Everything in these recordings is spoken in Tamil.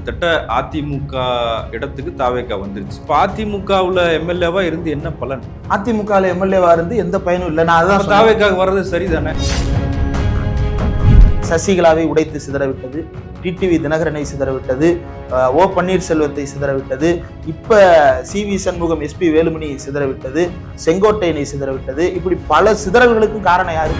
கிட்டத்தட்ட அதிமுக இடத்துக்கு தாவேகா வந்துருச்சு. இப்போ அதிமுகவுல எம்எல்ஏவா இருந்து என்ன பலன்? அதிமுகவில் எம்எல்ஏவா இருந்து எந்த பயனும் இல்லை. நான் அதான் தாவேகாவுக்கு வர்றது சரிதானே? சசிகலாவை உடைத்து சிதறவிட்டது, டிடிவி தினகரனை சிதறவிட்டது, ஓ பன்னீர்செல்வத்தை சிதறவிட்டது, இப்ப சி.வி. சண்முகம், எஸ்.பி. வேலுமணி சிதறவிட்டது, செங்கோட்டையனை சிதறவிட்டது. இப்படி பல சிதறல்களுக்கும் காரணம் யாரு?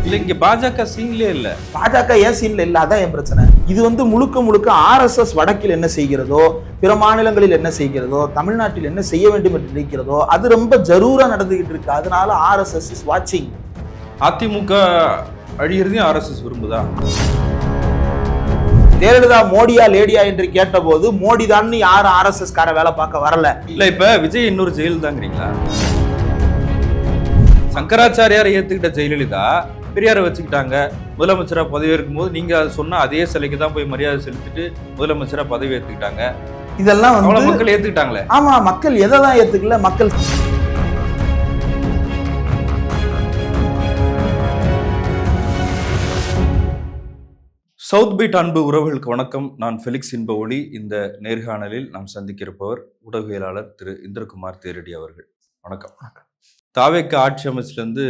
இல்ல, இங்க பாஜக சீன்லயே இல்ல. பாஜக ஏன் சீன்ல இல்ல? அதான் என் பிரச்சனை. இது முழுக்க முழுக்க RSS வடக்கில் என்ன செய்கிறதோ, பிற மாநிலங்களில் என்ன செய்கிறதோ, தமிழ்நாட்டில் என்ன செய்ய வேண்டும் என்று நினைக்கிறதோ அது ரொம்ப ஜரூரா நடந்துகிட்டு இருக்கு. அதனால RSS இஸ் வாட்சிங். அதிமுக அழிகிறதையும் RSS விரும்புதா? ஜெயலலிதா மோடியா லேடியா என்று கேட்டபோது மோடி தான் யாரும் RSS கார வேலை பார்க்க வரல. இல்ல, இப்ப விஜய் இன்னொரு ஜெயலலிதாங்கிறீங்களா? சங்கராச்சாரியாரை ஏத்துக்கிட்ட ஜெயலலிதா பெரியாரை வச்சுக்கிட்டாங்க. முதலமைச்சரா பதவி ஏற்கும் போது நீங்க அதை சொன்னா அதே சிலைக்கு தான் போய் மரியாதை செலுத்திட்டு முதலமைச்சரா பதவி ஏத்துக்கிட்டாங்க. இதெல்லாம் மக்கள் ஏத்துக்கிட்டாங்களே. ஆமா, மக்கள் எதை தான் ஏத்துக்கல? மக்கள் சவுத் பீட் அன்பு உறவுகளுக்கு வணக்கம். நான் ஃபெலிக்ஸ் இன்ப ஒளி. இந்த நேர்காணலில் நாம் சந்திக்க இருப்பவர் ஊடகவியலாளர் திரு இந்திரகுமார் தேரடி அவர்கள். வணக்கம். தாவேகா ஆட்சி அமைச்சிலிருந்து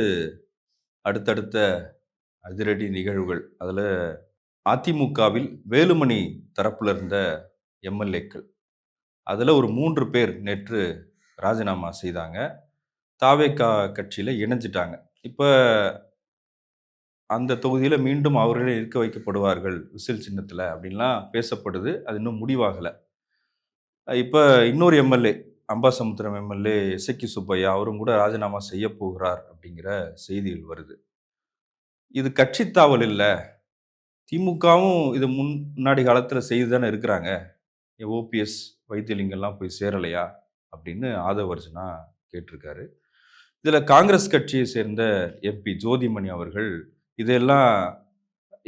அடுத்தடுத்த அதிரடி நிகழ்வுகள். அதில் அதிமுகவில் வேலுமணி தரப்புல இருந்த எம்எல்ஏக்கள், அதில் ஒரு 3 பேர் நேற்று ராஜினாமா செய்தாங்க. தாவேகா கட்சியில் இணைஞ்சிட்டாங்க. இப்போ அந்த தொகுதியில் மீண்டும் அவர்களே இருக்க வைக்கப்படுவார்கள் விசில் சின்னத்தில் அப்படின்லாம் பேசப்படுது. அது இன்னும் முடிவாகலை. இப்போ இன்னொரு எம்எல்ஏ, அம்பாசமுத்திரம் எம்எல்ஏ எசக்கி சுப்பையா, அவரும் கூட ராஜினாமா செய்ய போகிறார் அப்படிங்கிற செய்திகள் வருது. இது கட்சி தாவல் இல்லை. திமுகவும் இது முன்னாடி காலத்தில் செய்து தானே இருக்கிறாங்க. ஓபிஎஸ் வைத்தியலிங்கெல்லாம் போய் சேரலையா அப்படின்னு ஆதவர்ஜனா கேட்டிருக்காரு. இதில் காங்கிரஸ் கட்சியை சேர்ந்த எம்பி ஜோதிமணி அவர்கள் இதெல்லாம்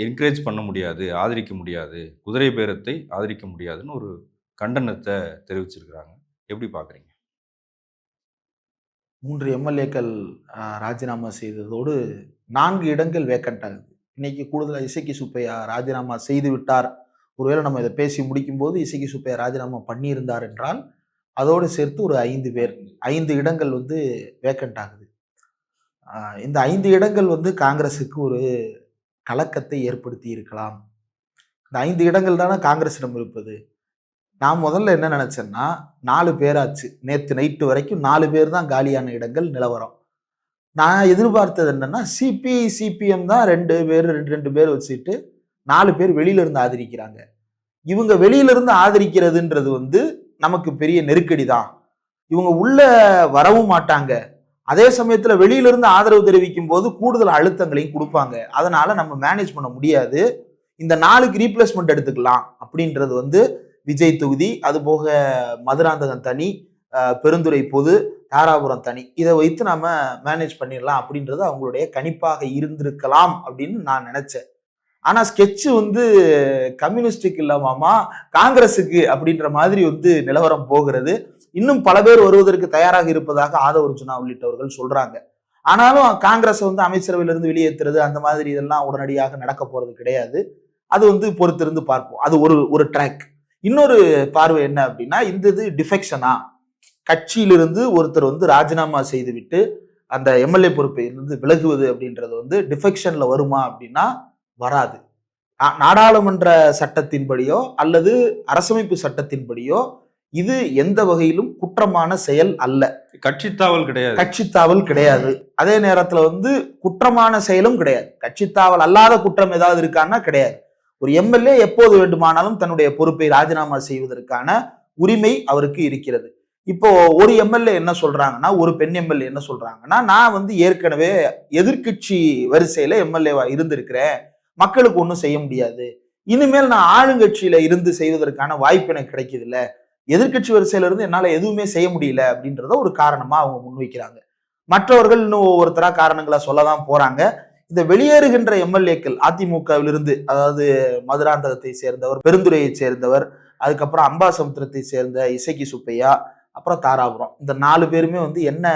என்கரேஜ் பண்ண முடியாது, ஆதரிக்க முடியாது, குதிரை பேரத்தை ஆதரிக்க முடியாதுன்னு ஒரு கண்டனத்தை தெரிவிச்சிருக்கிறாங்க. எப்படி பார்க்குறீங்க? 3 எம்எல்ஏக்கள் ராஜினாமா செய்ததோடு 4 இடங்கள் வேக்கண்ட் ஆகுது. இன்னைக்கு கூடுதலாக இசக்கி சுப்பையா ராஜினாமா செய்து விட்டார். ஒருவேளை நம்ம இதை பேசி முடிக்கும் போது இசக்கி சுப்பையா ராஜினாமா பண்ணியிருந்தார் என்றால் அதோடு சேர்த்து ஒரு 5 இடங்கள் வேக்கண்ட் ஆகுது. இந்த 5 இடங்கள் காங்கிரஸுக்கு ஒரு கலக்கத்தை ஏற்படுத்தி இருக்கலாம். இந்த 5 இடங்கள் தானே காங்கிரஸிடம் இருப்பது. நான் முதல்ல என்ன நினைச்சேன்னா 4 பேராச்சு. நேற்று நைட்டு வரைக்கும் 4 பேர் தான் காலியான இடங்கள் நிலவரம். நான் எதிர்பார்த்தது என்னன்னா சிபிஎம் தான் 2 பேர் வச்சுட்டு 4 பேர் வெளியில இருந்து ஆதரிக்கிறாங்க. இவங்க வெளியில இருந்து ஆதரிக்கிறதுன்றது நமக்கு பெரிய நெருக்கடி தான். இவங்க உள்ள வரவும் மாட்டாங்க. அதே சமயத்துல வெளியில இருந்து ஆதரவு தெரிவிக்கும் போது கூடுதல் அழுத்தங்களையும் கொடுப்பாங்க. அதனால நம்ம மேனேஜ் பண்ண முடியாது. இந்த 4க்கு ரீப்ளேஸ்மெண்ட் எடுத்துக்கலாம் அப்படின்றது விஜய் தொகுதி, அது போக மதுராந்தகம் தனி, பெருந்துறை பொது, தாராபுரம் தனி, இதை வைத்து நாம மேனேஜ் பண்ணிடலாம் அப்படின்றது அவங்களுடைய கணிப்பாக இருந்திருக்கலாம் அப்படின்னு நான் நினைச்சேன். ஆனா ஸ்கெட்ச் கம்யூனிஸ்டுக்கு இல்லாமாமா காங்கிரஸுக்கு அப்படின்ற மாதிரி நிலவரம் போகிறது. இன்னும் பல பேர் வருவதற்கு தயாராக இருப்பதாக ஆதவர்ஜுனா உள்ளிட்டவர்கள் சொல்றாங்க. ஆனாலும் காங்கிரஸ் அமைச்சரவையிலிருந்து வெளியேற்றுறது அந்த மாதிரி இதெல்லாம் உடனடியாக நடக்க போறது கிடையாது. அது பொறுத்திருந்து பார்ப்போம். அது ஒரு ட்ராக். இன்னொரு பார்வை என்ன அப்படின்னா, இந்த இது டிஃபெக்ஷனா, கட்சியிலிருந்து ஒருத்தர் ராஜினாமா செய்துவிட்டு அந்த எம்எல்ஏ பொறுப்பை விலகுவது அப்படின்றது டிஃபெக்ஷன்ல வருமா அப்படின்னா வராது. நாடாளுமன்ற சட்டத்தின்படியோ அல்லது அரசமைப்பு சட்டத்தின்படியோ இது எந்த வகையிலும் குற்றமான செயல் அல்ல. கட்சித்தாவல் கிடையாது. அதே நேரத்துல குற்றமான செயலும் கிடையாது. கட்சித்தாவல் அல்லாத குற்றம் ஏதாவது இருக்கான்னா கிடையாது. ஒரு எம்எல்ஏ எப்போது வேண்டுமானாலும் தன்னுடைய பொறுப்பை ராஜினாமா செய்வதற்கான உரிமை அவருக்கு இருக்கிறது. இப்போ ஒரு எம்எல்ஏ என்ன சொல்றாங்கன்னா, ஒரு பெண் எம்எல்ஏ என்ன சொல்றாங்கன்னா, நான் ஏற்கனவே எதிர்கட்சி வரிசையில எம்எல்ஏவா இருந்திருக்கிறேன், மக்களுக்கு ஒன்றும் செய்ய முடியாது, இனிமேல் நான் ஆளுங்கட்சியில இருந்து செய்வதற்கான வாய்ப்பு எனக்கு கிடைக்குது இல்ல, எதிர்கட்சி வரிசையில இருந்து என்னால எதுவுமே செய்ய முடியல அப்படின்றத ஒரு காரணமா அவங்க முன்வைக்கிறாங்க. மற்றவர்கள் இன்னும் ஒவ்வொருத்தரா காரணங்களா சொல்லதான் போறாங்க. இந்த வெளியேறுகின்ற எம்எல்ஏக்கள் அதிமுகவிலிருந்து, அதாவது மதுராந்தகத்தை சேர்ந்தவர், பெருந்துறையை சேர்ந்தவர், அதுக்கப்புறம் அம்பாசமுத்திரத்தை சேர்ந்த இசக்கி சுப்பையா, அப்புறம் தாராபுரம், இந்த 4 பேருமே என்ன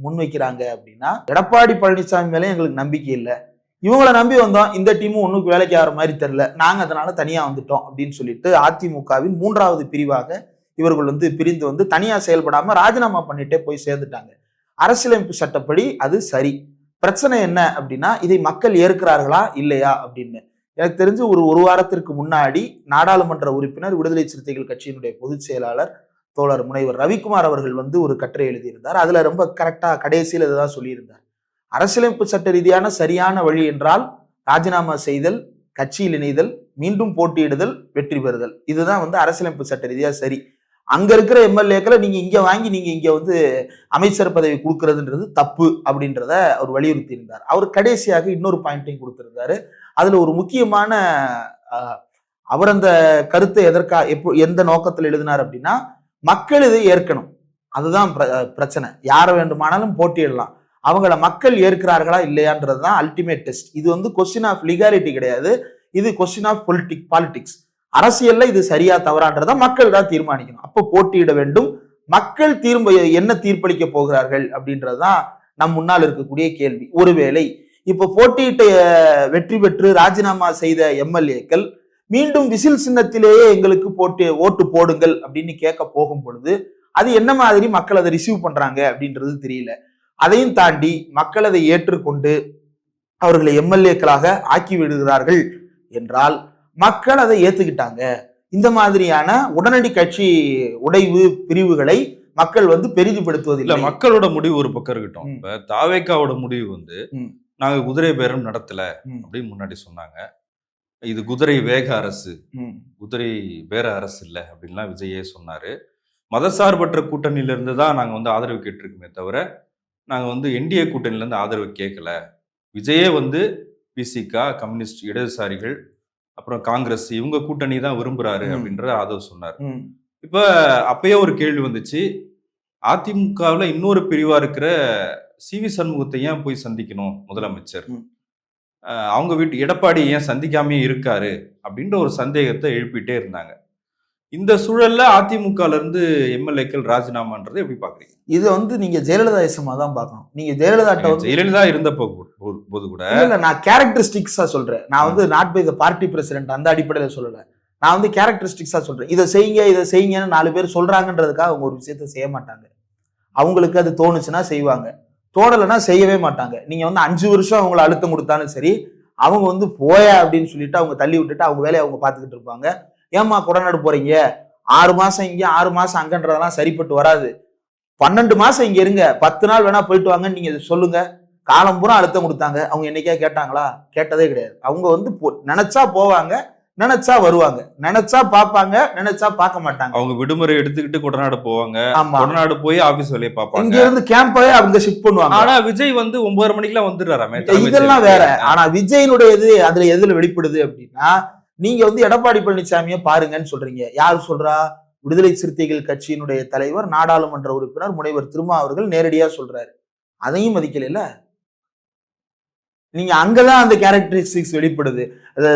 முன்வைக்கிறாங்க அப்படின்னா, எடப்பாடி பழனிசாமி மேலே எங்களுக்கு நம்பிக்கை இல்லை, இவங்கள நம்பி வந்தோம், இந்த டீமும் ஒண்ணுக்கு வேலைக்கு ஆகிற மாதிரி தெரியல, நாங்க அதனால தனியா வந்துட்டோம் அப்படின்னு சொல்லிட்டு அதிமுகவின் 3வது பிரிவாக இவர்கள் வந்து பிரிந்து வந்து தனியா செயல்படாம ராஜினாமா பண்ணிட்டே போய் சேர்ந்துட்டாங்க. அரசியலமைப்பு சட்டப்படி அது சரி. பிரச்சனை என்ன அப்படின்னா, இதை மக்கள் ஏற்கிறார்களா இல்லையா அப்படின்னு. எனக்கு தெரிஞ்சு ஒரு வாரத்திற்கு முன்னாடி நாடாளுமன்ற உறுப்பினர் விடுதலை சிறுத்தைகள் கட்சியினுடைய பொதுச் செயலாளர் தோழர் முனைவர் ரவிக்குமார் அவர்கள் வந்து ஒரு கட்டுரை எழுதியிருந்தார். அதுல ரொம்ப கரெக்டா கடைசியில் இதுதான் சொல்லியிருந்தார். அரசியலமைப்பு சட்ட ரீதியான சரியான வழி என்றால் ராஜினாமா செய்தல், கட்சியில் இணைதல், மீண்டும் போட்டியிடுதல், வெற்றி பெறுதல். இதுதான் வந்து அரசியலமைப்பு சட்ட ரீதியா சரி. அங்க இருக்கிற எம்எல்ஏக்களை நீங்க இங்க வாங்கி நீங்க இங்க வந்து அமைச்சர் பதவி கொடுக்கறதுன்றது தப்பு அப்படின்றத அவர் வலியுறுத்தி இருந்தார். அவர் கடைசியாக இன்னொரு பாயிண்டையும் கொடுத்திருந்தாரு. அதுல ஒரு முக்கியமான அவர் அந்த கருத்தை எந்த நோக்கத்தில் எழுதினார் அப்படின்னா, மக்கள் இதை ஏற்கணும், அதுதான் பிரச்சனை. யாரை வேண்டுமானாலும் போட்டியிடலாம், அவங்கள மக்கள் ஏற்கிறார்களா இல்லையான்றதுதான் அல்டிமேட் டெஸ்ட். இது வந்து கொஸ்டின் ஆஃப் லீகாலிட்டி கிடையாது, இது கொஸ்டின் ஆஃப் பாலிடிக்ஸ். அரசியல்ல இது சரியா தவறான்றத மக்கள் தான் தீர்மானிக்கணும். அப்போ போட்டியிட வேண்டும். மக்கள் என்ன தீர்ப்பளிக்க போகிறார்கள் அப்படின்றதுதான் நம் முன்னால் இருக்கக்கூடிய கேள்வி. ஒருவேளை இப்ப போட்டியிட்ட வெற்றி பெற்று ராஜினாமா செய்த எம்எல்ஏக்கள் மீண்டும் விசில் சின்னத்திலேயே எங்களுக்கு ஓட்டு போடுங்கள் அப்படின்னு கேட்க போகும் பொழுது அது என்ன மாதிரி மக்கள் அதை ரிசீவ் பண்றாங்க அப்படின்றது தெரியல. அதையும் தாண்டி மக்கள் அதை ஏற்றுக்கொண்டு அவர்களை எம்எல்ஏக்களாக ஆக்கி விடுகிறார்கள் என்றால் மக்கள் அதை ஏத்துக்கிட்டாங்க. இந்த மாதிரியான உடனடி கட்சி உடைவு பிரிவுகளை மக்கள் வந்து பெரிதுபடுத்துவதில்லை. மக்களோட முடிவு ஒரு பக்கம் இருக்கட்டும். இப்ப தாவேக்காவோட முடிவு வந்து நாங்க குதிரை பேரம் நடத்தல அப்படின்னு முன்னாடி சொன்னாங்க. இது குதிரை வேக அரசு, குதிரை பேர அரசு இல்லை அப்படின்லாம் விஜயே சொன்னாரு. மதசார்பற்ற கூட்டணியில இருந்து தான் நாங்க வந்து ஆதரவு கேட்டிருக்கோமே தவிர நாங்க வந்து என்டிஏ கூட்டணியில இருந்து ஆதரவு கேட்கல. விஜயே வந்து பிசிகா, கம்யூனிஸ்ட், இடதுசாரிகள், அப்புறம் காங்கிரஸ் இவங்க கூட்டணி தான் விரும்புறாரு அப்படின்ற ஆதரவு சொன்னார். இப்ப அப்பயே ஒரு கேள்வி வந்துச்சு, அதிமுகவில் இன்னொரு பிரிவா இருக்கிற சிவி சண்முகத்தை ஏன் போய் சந்திக்கணும் முதலமைச்சர், அவங்க வீட்டு எடப்பாடி ஏன் சந்திக்காமே இருக்காரு அப்படின்ற ஒரு சந்தேகத்தை எழுப்பிட்டே இருந்தாங்க. இந்த சூழல்ல அதிமுகல இருந்து எம்எல்ஏக்கள் ராஜினாமான்றதை எப்படி பாக்குறீங்க? இது வந்து நீங்க ஜெயலலிதா இசமா தான் பார்க்கணும். நீங்க ஜெயலலிதா இருந்த போது கூட இல்ல, நான் கேரக்டரிஸ்டிக்ஸா சொல்றேன். நான் வந்து not by the party president அந்த அடிப்படையில சொல்லல. நான் வந்து கேரக்டரிஸ்டிக்ஸா சொல்றேன். இதை செய்யுங்கன்னு 4 பேர் சொல்றாங்கன்றதுக்காக அவங்க ஒரு விஷயத்த செய்ய மாட்டாங்க. அவங்களுக்கு அது தோணுச்சுன்னா செய்வாங்க, தோணலைன்னா செய்யவே மாட்டாங்க. நீங்க வந்து 5 வருஷம் அவங்களை அழுத்தம் கொடுத்தாலும் சரி, அவங்க வந்து போய அப்படின்னு சொல்லிட்டு அவங்க தள்ளி விட்டுட்டு அவங்க வேலையை அவங்க பார்த்துக்கிட்டு இருப்பாங்க. ஏமா கொடநாடு போறீங்க, 6 மாசம் இங்க 6 மாசம் அங்கன்றதெல்லாம் சரிப்பட்டு வராது. 12 மாசம் இங்க இருங்க, 10 நாள் வேணா போயிட்டு வாங்கன்னு நீங்க சொல்லுங்க. காலம் பூரா அழுத்தம் கொடுத்தாங்க. அவங்க என்னைக்கா கேட்டாங்களா? கேட்டதே கிடையாது. அவங்க வந்து நினைச்சா போவாங்க, நினைச்சா வருவாங்க, நினைச்சா பாப்பாங்க, நினைச்சா பார்க்க மாட்டாங்க. அவங்க விடுமுறை எடுத்துக்கிட்டு கொடநாடு போவாங்க, கொடநாடு போய் ஆபீஸ் வேலையை பார்ப்பாங்க. இங்க இருந்து கேம்பே அவங்க ஷிஃப்ட் பண்ணுவாங்க. ஆனா விஜய் வந்து 9:30 மணிக்கெல்லாம் வந்துடுறாராமே. இதெல்லாம் வேற. ஆனா விஜயினுடைய அதுல எதுல வெளிப்படுது அப்படின்னா, நீங்க வந்து எடப்பாடி பழனிசாமியை பாருங்கன்னு சொல்றீங்க. யாரு சொல்றா? விடுதலை சிறுத்தைகள் கட்சியினுடைய தலைவர், நாடாளுமன்ற உறுப்பினர் முனைவர் திருமா அவர்கள் நேரடியா சொல்றாரு. அதையும் மதிக்கல. நீங்க அங்கதான் அந்த கேரக்டரிஸ்டிக்ஸ் வெளிப்படுது.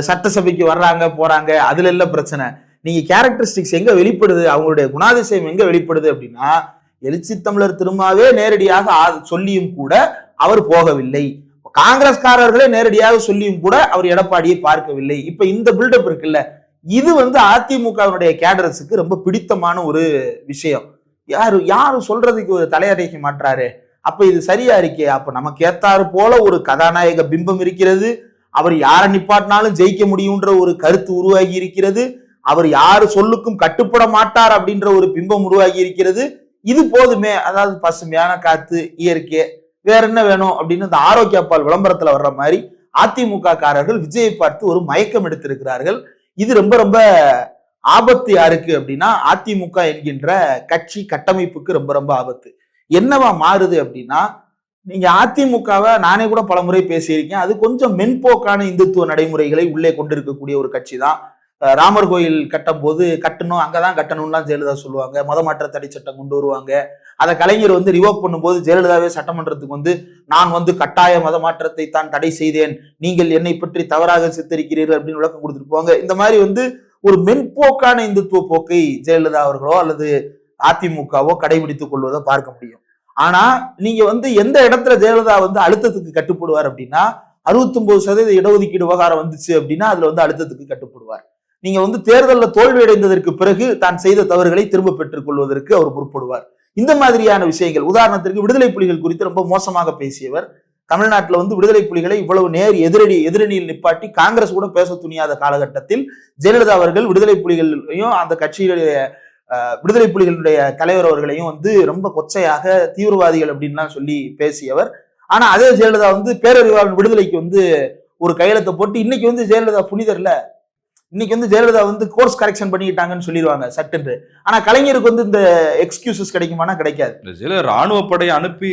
சட்டசபைக்கு வர்றாங்க போறாங்க, அதுல இல்ல பிரச்சனை. நீங்க கேரக்டரிஸ்டிக்ஸ் எங்க வெளிப்படுது, அவங்களுடைய குணாதிசயம் எங்க வெளிப்படுது அப்படின்னா, எழுச்சி தமிழர் திருமாவே நேரடியாக சொல்லியும் கூட அவர் போகவில்லை. காங்கிரஸ்காரர்களே நேரடியாக சொல்லியும் கூட அவர் எடப்பாடியை பார்க்கவில்லை. இப்ப இந்த பில்டப் இருக்குல்ல, இது வந்து அதிமுகவினுடைய கேடரஸுக்கு ரொம்ப பிடித்தமான ஒரு விஷயம். யாரு சொல்றதுக்கு ஒரு தலையறைக்கு மாற்றாரு. அப்ப இது சரியா இருக்கே. அப்ப நமக்கு ஏத்தாறு போல ஒரு கதாநாயக பிம்பம் இருக்கிறது. அவர் யாரை நிப்பாட்டினாலும் ஜெயிக்க முடியும்ன்ற ஒரு கருத்து உருவாகி இருக்கிறது. அவர் யாரு சொல்லுக்கும் கட்டுப்பட மாட்டார் அப்படின்ற ஒரு பிம்பம் உருவாகி இருக்கிறது. இது போதுமே. அதாவது பசுமையான காத்து, இயற்கை, வேற என்ன வேணும் அப்படின்னு இந்த ஆரோக்கிய பால் விளம்பரத்துல வர்ற மாதிரி அதிமுக காரர்கள் விஜயை பார்த்து ஒரு மயக்கம் எடுத்திருக்கிறார்கள். இது ரொம்ப ரொம்ப ஆபத்து. யாருக்கு அப்படின்னா, அதிமுக என்கின்ற கட்சி கட்டமைப்புக்கு ரொம்ப ரொம்ப ஆபத்து. என்னவா மாறுது அப்படின்னா, நீங்க அதிமுகவை நானே கூட பலமுறை பேசியிருக்கேன், அது கொஞ்சம் மென்போக்கான இந்துத்துவ நடைமுறைகளை உள்ளே கொண்டிருக்கக்கூடிய ஒரு கட்சி தான். ராமர் கோயில் கட்டும் போது கட்டணும், அங்கதான் கட்டணும்லாம் ஜெயலலிதா சொல்லுவாங்க. மதமாற்ற தடை சட்டம் கொண்டு வருவாங்க. அதை கலைஞர் வந்து ரிவோக் பண்ணும்போது ஜெயலலிதாவே சட்டமன்றத்துக்கு வந்து, நான் வந்து கட்டாய மதமாற்றத்தை தான் தடை செய்தேன், நீங்கள் என்னை பற்றி தவறாக சித்தரிக்கிறீர்கள் அப்படின்னு விளக்கம் கொடுத்துட்டு போவாங்க. இந்த மாதிரி வந்து ஒரு மென்போக்கான இந்துத்துவ போக்கை ஜெயலலிதா அவர்களோ அல்லது அதிமுகவோ கடைபிடித்துக் கொள்வதை பார்க்க முடியும். ஆனா நீங்க வந்து எந்த இடத்துல ஜெயலலிதா வந்து அழுத்தத்துக்கு கட்டுப்படுவார் அப்படின்னா, 69% இடஒதுக்கீடு விவகாரம் வந்துச்சு அப்படின்னா அதுல வந்து அழுத்தத்துக்கு கட்டுப்படுவார். நீங்க வந்து தேர்தலில் தோல்வி அடைந்ததற்கு பிறகு தான் செய்த தவறுகளை திரும்ப பெற்றுக் கொள்வதற்கு அவர் முற்படுவார். இந்த மாதிரியான விஷயங்கள், உதாரணத்திற்கு விடுதலை புலிகள் குறித்து ரொம்ப மோசமாக பேசியவர். தமிழ்நாட்டில் வந்து விடுதலை புலிகளை இவ்வளவு எதிரணியில் நிப்பாட்டி காங்கிரஸ் கூட பேச துணியாத காலகட்டத்தில் ஜெயலலிதா அவர்கள் விடுதலை புலிகளையும் அந்த கட்சியுடைய விடுதலை புலிகளுடைய தலைவர் அவர்களையும் வந்து ரொம்ப கொச்சையாக தீவிரவாதிகள் அப்படின்லாம் சொல்லி பேசியவர். ஆனா அதே ஜெயலலிதா வந்து பேரறிவாளன் விடுதலைக்கு வந்து ஒரு கையெழுத்தை போட்டு இன்னைக்கு வந்து ஜெயலலிதா புனிதர்ல, இன்னைக்கு வந்து ஜெயலலிதா வந்து கோர்ஸ் கரெக்ஷன் பண்ணிக்கிட்டாங்கன்னு சொல்லிடுவாங்க சட்டென்று. ஆனா கலைஞருக்கு வந்து இந்த எக்ஸ்கியூசஸ் கிடைக்குமானா கிடைக்காது. ராணுவ படையை அனுப்பி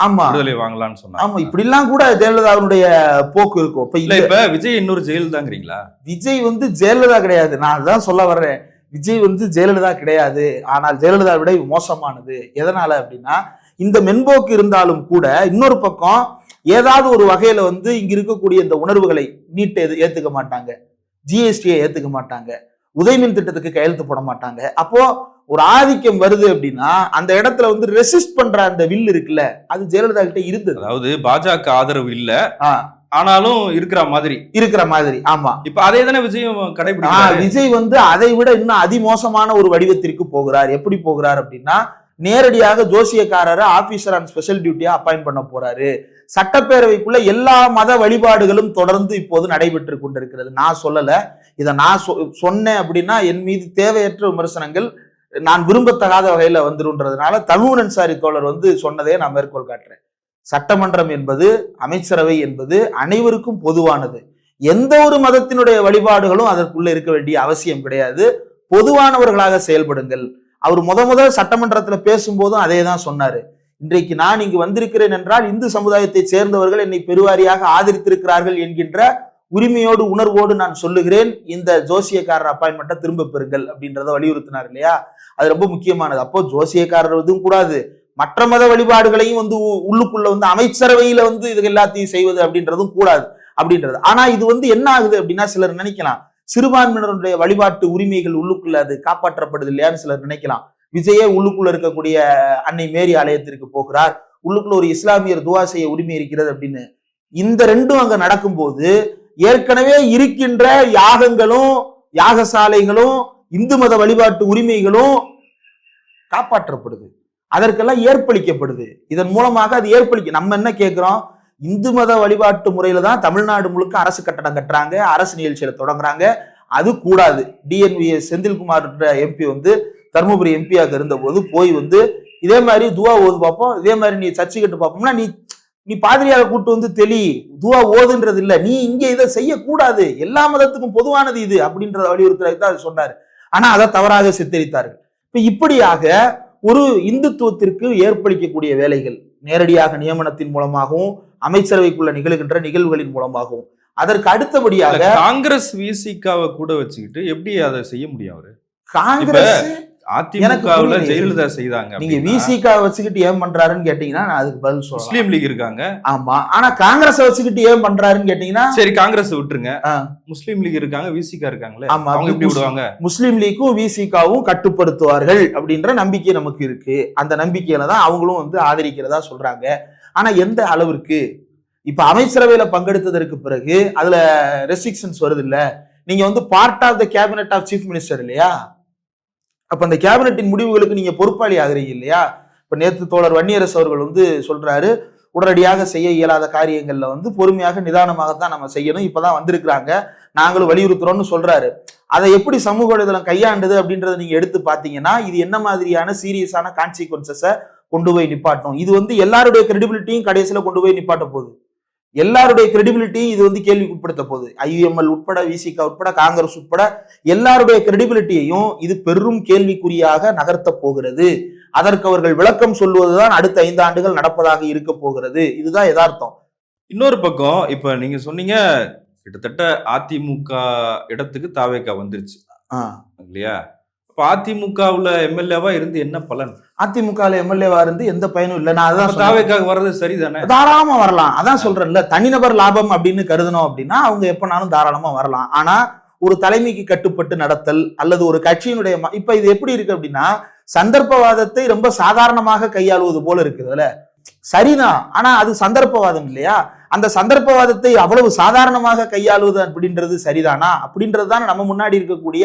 ஆமா விடுதலை வாங்கலாம்னு சொன்னாங்க. ஆமா, இப்படி எல்லாம் கூட ஜெயலலிதாவுடைய போக்கு இருக்கும். இப்ப விஜய் இன்னொரு ஜெயலலிதாங்கிறீங்களா? விஜய் வந்து ஜெயலலிதா கிடையாது, நான் அதான் சொல்ல வர்றேன். விஜய் வந்து ஜெயலலிதா கிடையாது, ஆனால் ஜெயலலிதா விட மோசமானது. எதனால அப்படின்னா, இந்த மென்போக்கு இருந்தாலும் கூட இன்னொரு பக்கம் ஏதாவது ஒரு வகையில வந்து இங்க இருக்கக்கூடிய இந்த உணர்வுகளை நீட்டை ஏத்துக்க மாட்டாங்க, ஜிஎஸ்டியை ஏத்துக்க மாட்டாங்க, உதயமின் திட்டத்துக்கு கையெழுத்து போட மாட்டாங்க. அப்போ ஒரு ஆதிக்கம் வருது அப்படின்னா அந்த இடத்துல வந்து ரெசிஸ்ட் பண்ற அந்த வில் இருக்குல்ல, அது ஜெயலலிதா கிட்ட இருந்தது. அதாவது பாஜக ஆதரவு இல்ல, ஆனாலும் இருக்கிற மாதிரி. ஆமா, இப்ப அதே தானே விஜய் கடைபிடிக்கிறார். விஜய் வந்து அதை விட இன்னும் அதிமோசமான ஒரு வடிவத்திற்கு போகிறார். எப்படி போகிறார் அப்படின்னா, நேரடியாக ஜோசியக்காரரை ஆபீசர் ஆன் ஸ்பெஷல் டியூட்டியா அப்பாயிண்ட் பண்ண போறாரு. சட்டப்பேரவைக்குள்ள எல்லா மத வழிபாடுகளும் தொடர்ந்து இப்போது நடைபெற்று கொண்டிருக்கிறது. நான் சொல்லல, இதை நான் சொன்னேன் அப்படின்னா என் மீது தேவையற்ற விமர்சனங்கள் நான் விரும்பத்தகாத வகையில வந்துருன்றதுனால தமிழ் அன்சாரி தோழர் வந்து சொன்னதே நான் மேற்கோள் காட்டுறேன். சட்டமன்றம் என்பது, அமைச்சரவை என்பது அனைவருக்கும் பொதுவானது. எந்த ஒரு மதத்தினுடைய வழிபாடுகளும் அதற்குள்ள இருக்க வேண்டிய அவசியம் கிடையாது. பொதுவானவர்களாக செயல்படுங்கள். அவர் முதல் சட்டமன்றத்துல பேசும்போதும் அதே தான் சொன்னாரு. இன்றைக்கு நான் இங்கு வந்திருக்கிறேன் என்றால் இந்து சமுதாயத்தை சேர்ந்தவர்கள் என்னை பெருவாரியாக ஆதரித்திருக்கிறார்கள் என்கின்ற உரிமையோடு உணர்வோடு நான் சொல்லுகிறேன், இந்த ஜோசியக்காரர் அப்பாயின்மெண்ட்டை திரும்ப பெறுங்கள் அப்படின்றத வலியுறுத்தினார் இல்லையா? அது ரொம்ப முக்கியமானது. அப்போ ஜோசியக்காரர் எதுவும் கூடாது, மற்ற மத வழிபாடுகளையும் வந்து உள்ளுக்குள்ள வந்து அமைச்சரவையில வந்து இது எல்லாத்தையும் செய்வது அப்படின்றதும் கூடாது அப்படின்றது. ஆனா இது வந்து என்ன ஆகுது அப்படின்னா, சிலர் நினைக்கலாம் சிறுபான்மையினருடைய வழிபாட்டு உரிமைகள் உள்ளுக்குள்ள அது காப்பாற்றப்படுது இல்லையான்னு சிலர் நினைக்கலாம். விஜயே உள்ளுக்குள்ள இருக்கக்கூடிய அன்னை மேரி ஆலயத்திற்கு போகிறார், உள்ளுக்குள்ள ஒரு இஸ்லாமியர் துவா செய்ய உரிமை இருக்கிறது அப்படின்னு. இந்த ரெண்டும் அங்க நடக்கும்போது ஏற்கனவே இருக்கின்ற யாகங்களும் யாகசாலைகளும் இந்து மத வழிபாட்டு உரிமைகளும் காப்பாற்றப்படுது, அதற்கெல்லாம் ஏற்பளிக்கப்படுது. இதன் மூலமாக அது நம்ம என்ன கேட்கிறோம், இந்து மத வழிபாட்டு முறையில தான் தமிழ்நாடு முழுக்க அரசு கட்டடம் கட்டுறாங்க, அரசு நிகழ்ச்சியில தொடங்குறாங்க. அது கூடாது. டிஎன்வி செந்தில்குமார் எம்பி வந்து தருமபுரி எம்பியாக இருந்த போது போய் வந்து இதே மாதிரி துவா ஓது பார்ப்போம், இதே மாதிரி நீ சர்ச்சை கட்டு பார்ப்போம்னா நீ பாதிரியாக கூட்டு வந்து துவா ஓதுன்றது இல்ல, நீ இங்க இதை செய்யக்கூடாது, எல்லா மதத்துக்கும் பொதுவானது இது அப்படின்றத வலியுறுத்துறதுதான் சொன்னாரு. ஆனா அதை தவறாக சித்தரித்தார்கள். இப்ப இப்படியாக ஒரு இந்துத்துவத்திற்கு ஏற்பளிக்கக்கூடிய வேலைகள் நேரடியாக நியமனத்தின் மூலமாகவும் அமைச்சரவைக்குள்ள நிகழ்கின்ற நிகழ்வுகளின் மூலமாகவும், அதற்கு அடுத்தபடியாக காங்கிரஸ் விசிகாவை கூட வச்சுக்கிட்டு எப்படி அதை செய்ய முடியும்? அவரு காங்கிரஸ் அதிமுகவுல ஜெயலலிதா செய்தாங்க, நீங்க விசிகா வச்சுக்கிட்டு ஏன் பண்றாருன்னு கேட்டீங்கன்னா நான் அதுக்கு பதில் சொல்றேன். முஸ்லீம் லீக் இருக்காங்க, ஆமா, ஆனா காங்கிரஸ் வச்சுக்கிட்டு ஏன் பண்றாருன்னு கேட்டீங்கன்னா, சரி காங்கிரஸ் விட்டுருங்க, முஸ்லீம் லீக் இருக்காங்க, விசிகா இருக்காங்களே, ஆமா, அவங்க எப்படி விடுவாங்க? முஸ்லீம் லீக்கும் விசிகாவும் கட்டுப்படுத்துவார்கள் அப்படின்ற நம்பிக்கை நமக்கு இருக்கு. அந்த நம்பிக்கையில தான் அவங்களும் வந்து ஆதரிக்கிறதா சொல்றாங்க. ஆனா எந்த அளவிற்கு? இப்ப அமைச்சரவையில பங்கெடுத்ததற்கு பிறகு அதுல ரெஸ்ட்ரிக்ஷன்ஸ் வருது இல்ல, நீங்க வந்து part of the cabinet of chief minister இல்லையா? அப்ப அந்த கேபினட்டின் முடிவுகளுக்கு நீங்க பொறுப்பாளி ஆகிறீங்க இல்லையா? இப்ப நேற்று தோழர் வன்னியரசு அவர்கள் வந்து சொல்றாரு, உடனடியாக செய்ய இயலாத காரியங்கள்ல வந்து பொறுமையாக நிதானமாகத்தான் நம்ம செய்யணும், இப்பதான் வந்திருக்கிறாங்க, நாங்களும் வலியுறுத்துறோம்னு சொல்றாரு. அதை எப்படி சமூக வலைதளம் கையாண்டது அப்படின்றத நீங்க எடுத்து பாத்தீங்கன்னா, இது என்ன மாதிரியான சீரியஸான கான்சிக்வன்சஸை கொண்டு போய் நிப்பாட்டும். இது வந்து எல்லாருடைய கிரெடிபிலிட்டியும் கடைசியில கொண்டு போய் நிப்பாட்ட போகுது. எல்லாருடைய கிரெடிபிலிட்டியும் இது வந்து கேள்விக்கு உட்படுத்த போகுது. ஐயுஎம்எல் உட்பட, விசிகா உட்பட, காங்கிரஸ் உட்பட எல்லாருடைய கிரெடிபிலிட்டியையும் இது பெரும் கேள்விக்குறியாக நகர்த்த போகிறது. அதற்கு அவர்கள் விளக்கம் சொல்வதுதான் அடுத்த 5 ஆண்டுகள் நடப்பதாக இருக்க போகிறது. இதுதான் யதார்த்தம். இன்னொரு பக்கம் இப்ப நீங்க சொன்னீங்க, கிட்டத்தட்ட அதிமுக இடத்துக்கு தாவேகா வந்துருச்சு இல்லையா? இப்ப அதிமுகவுல எம்எல்ஏவா இருந்து என்ன பலன்? அதிமுக எம்எல்ஏவா இருந்து எந்த பயனும் இல்லை. நான் அதான் தாவேக்காக வர்றது சரிதானே? தாராளமா வரலாம். அதான் சொல்றேன்ல, தனிநபர் லாபம் அப்படின்னு கருதணும் அப்படின்னா அவங்க எப்பனாலும் தாராளமா வரலாம். ஆனா ஒரு தலைமைக்கு கட்டுப்பட்டு நடத்தல் அல்லது ஒரு கட்சியினுடைய இப்ப இது எப்படி இருக்கு அப்படின்னா, சந்தர்ப்பவாதத்தை ரொம்ப சாதாரணமாக கையாளுவது போல இருக்குதுல்ல. சரிதான். ஆனா அது சந்தர்ப்பவாதம் இல்லையா? அந்த சந்தர்ப்பவாதத்தை அவ்வளவு சாதாரணமாக கையாளுவது அப்படின்றது சரிதானா அப்படின்றது தான் நம்ம முன்னாடி இருக்கக்கூடிய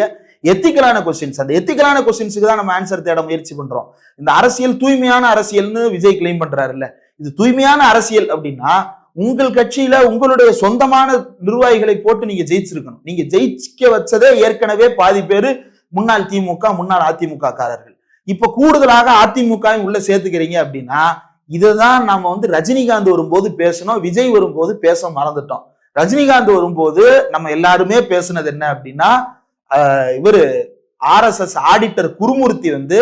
எத்திக்கலான கொஸ்டின்ஸ். அந்த எத்திக்கலான கொஸ்டின்ஸுக்கு தான் நம்ம ஆன்சர் தேட முயற்சி பண்றோம். இந்த அரசியல் தூய்மையான அரசியல்னு விஜய் கிளைம் பண்றாருல்ல, இது தூய்மையான அரசியல் அப்படின்னா உங்கள் கட்சியில உங்களுடைய சொந்தமான நிர்வாகிகளை போட்டு நீங்க ஜெயிச்சிருக்கணும். நீங்க ஜெயிக்க வச்சதே ஏற்கனவே பாதி பேரு முன்னாள் திமுக, முன்னாள் அதிமுக காரர்கள். இப்ப கூடுதலாக அதிமுக உள்ள சேர்த்துக்கிறீங்க அப்படின்னா, இதுதான் நாம வந்து ரஜினிகாந்த் வரும்போது பேசணும், விஜய் வரும்போது பேச மறந்துட்டோம். ரஜினிகாந்த் வரும்போது நம்ம எல்லாருமே பேசுனது என்ன அப்படின்னா, இவரு RSS ஆடிட்டர் குருமூர்த்தி வந்து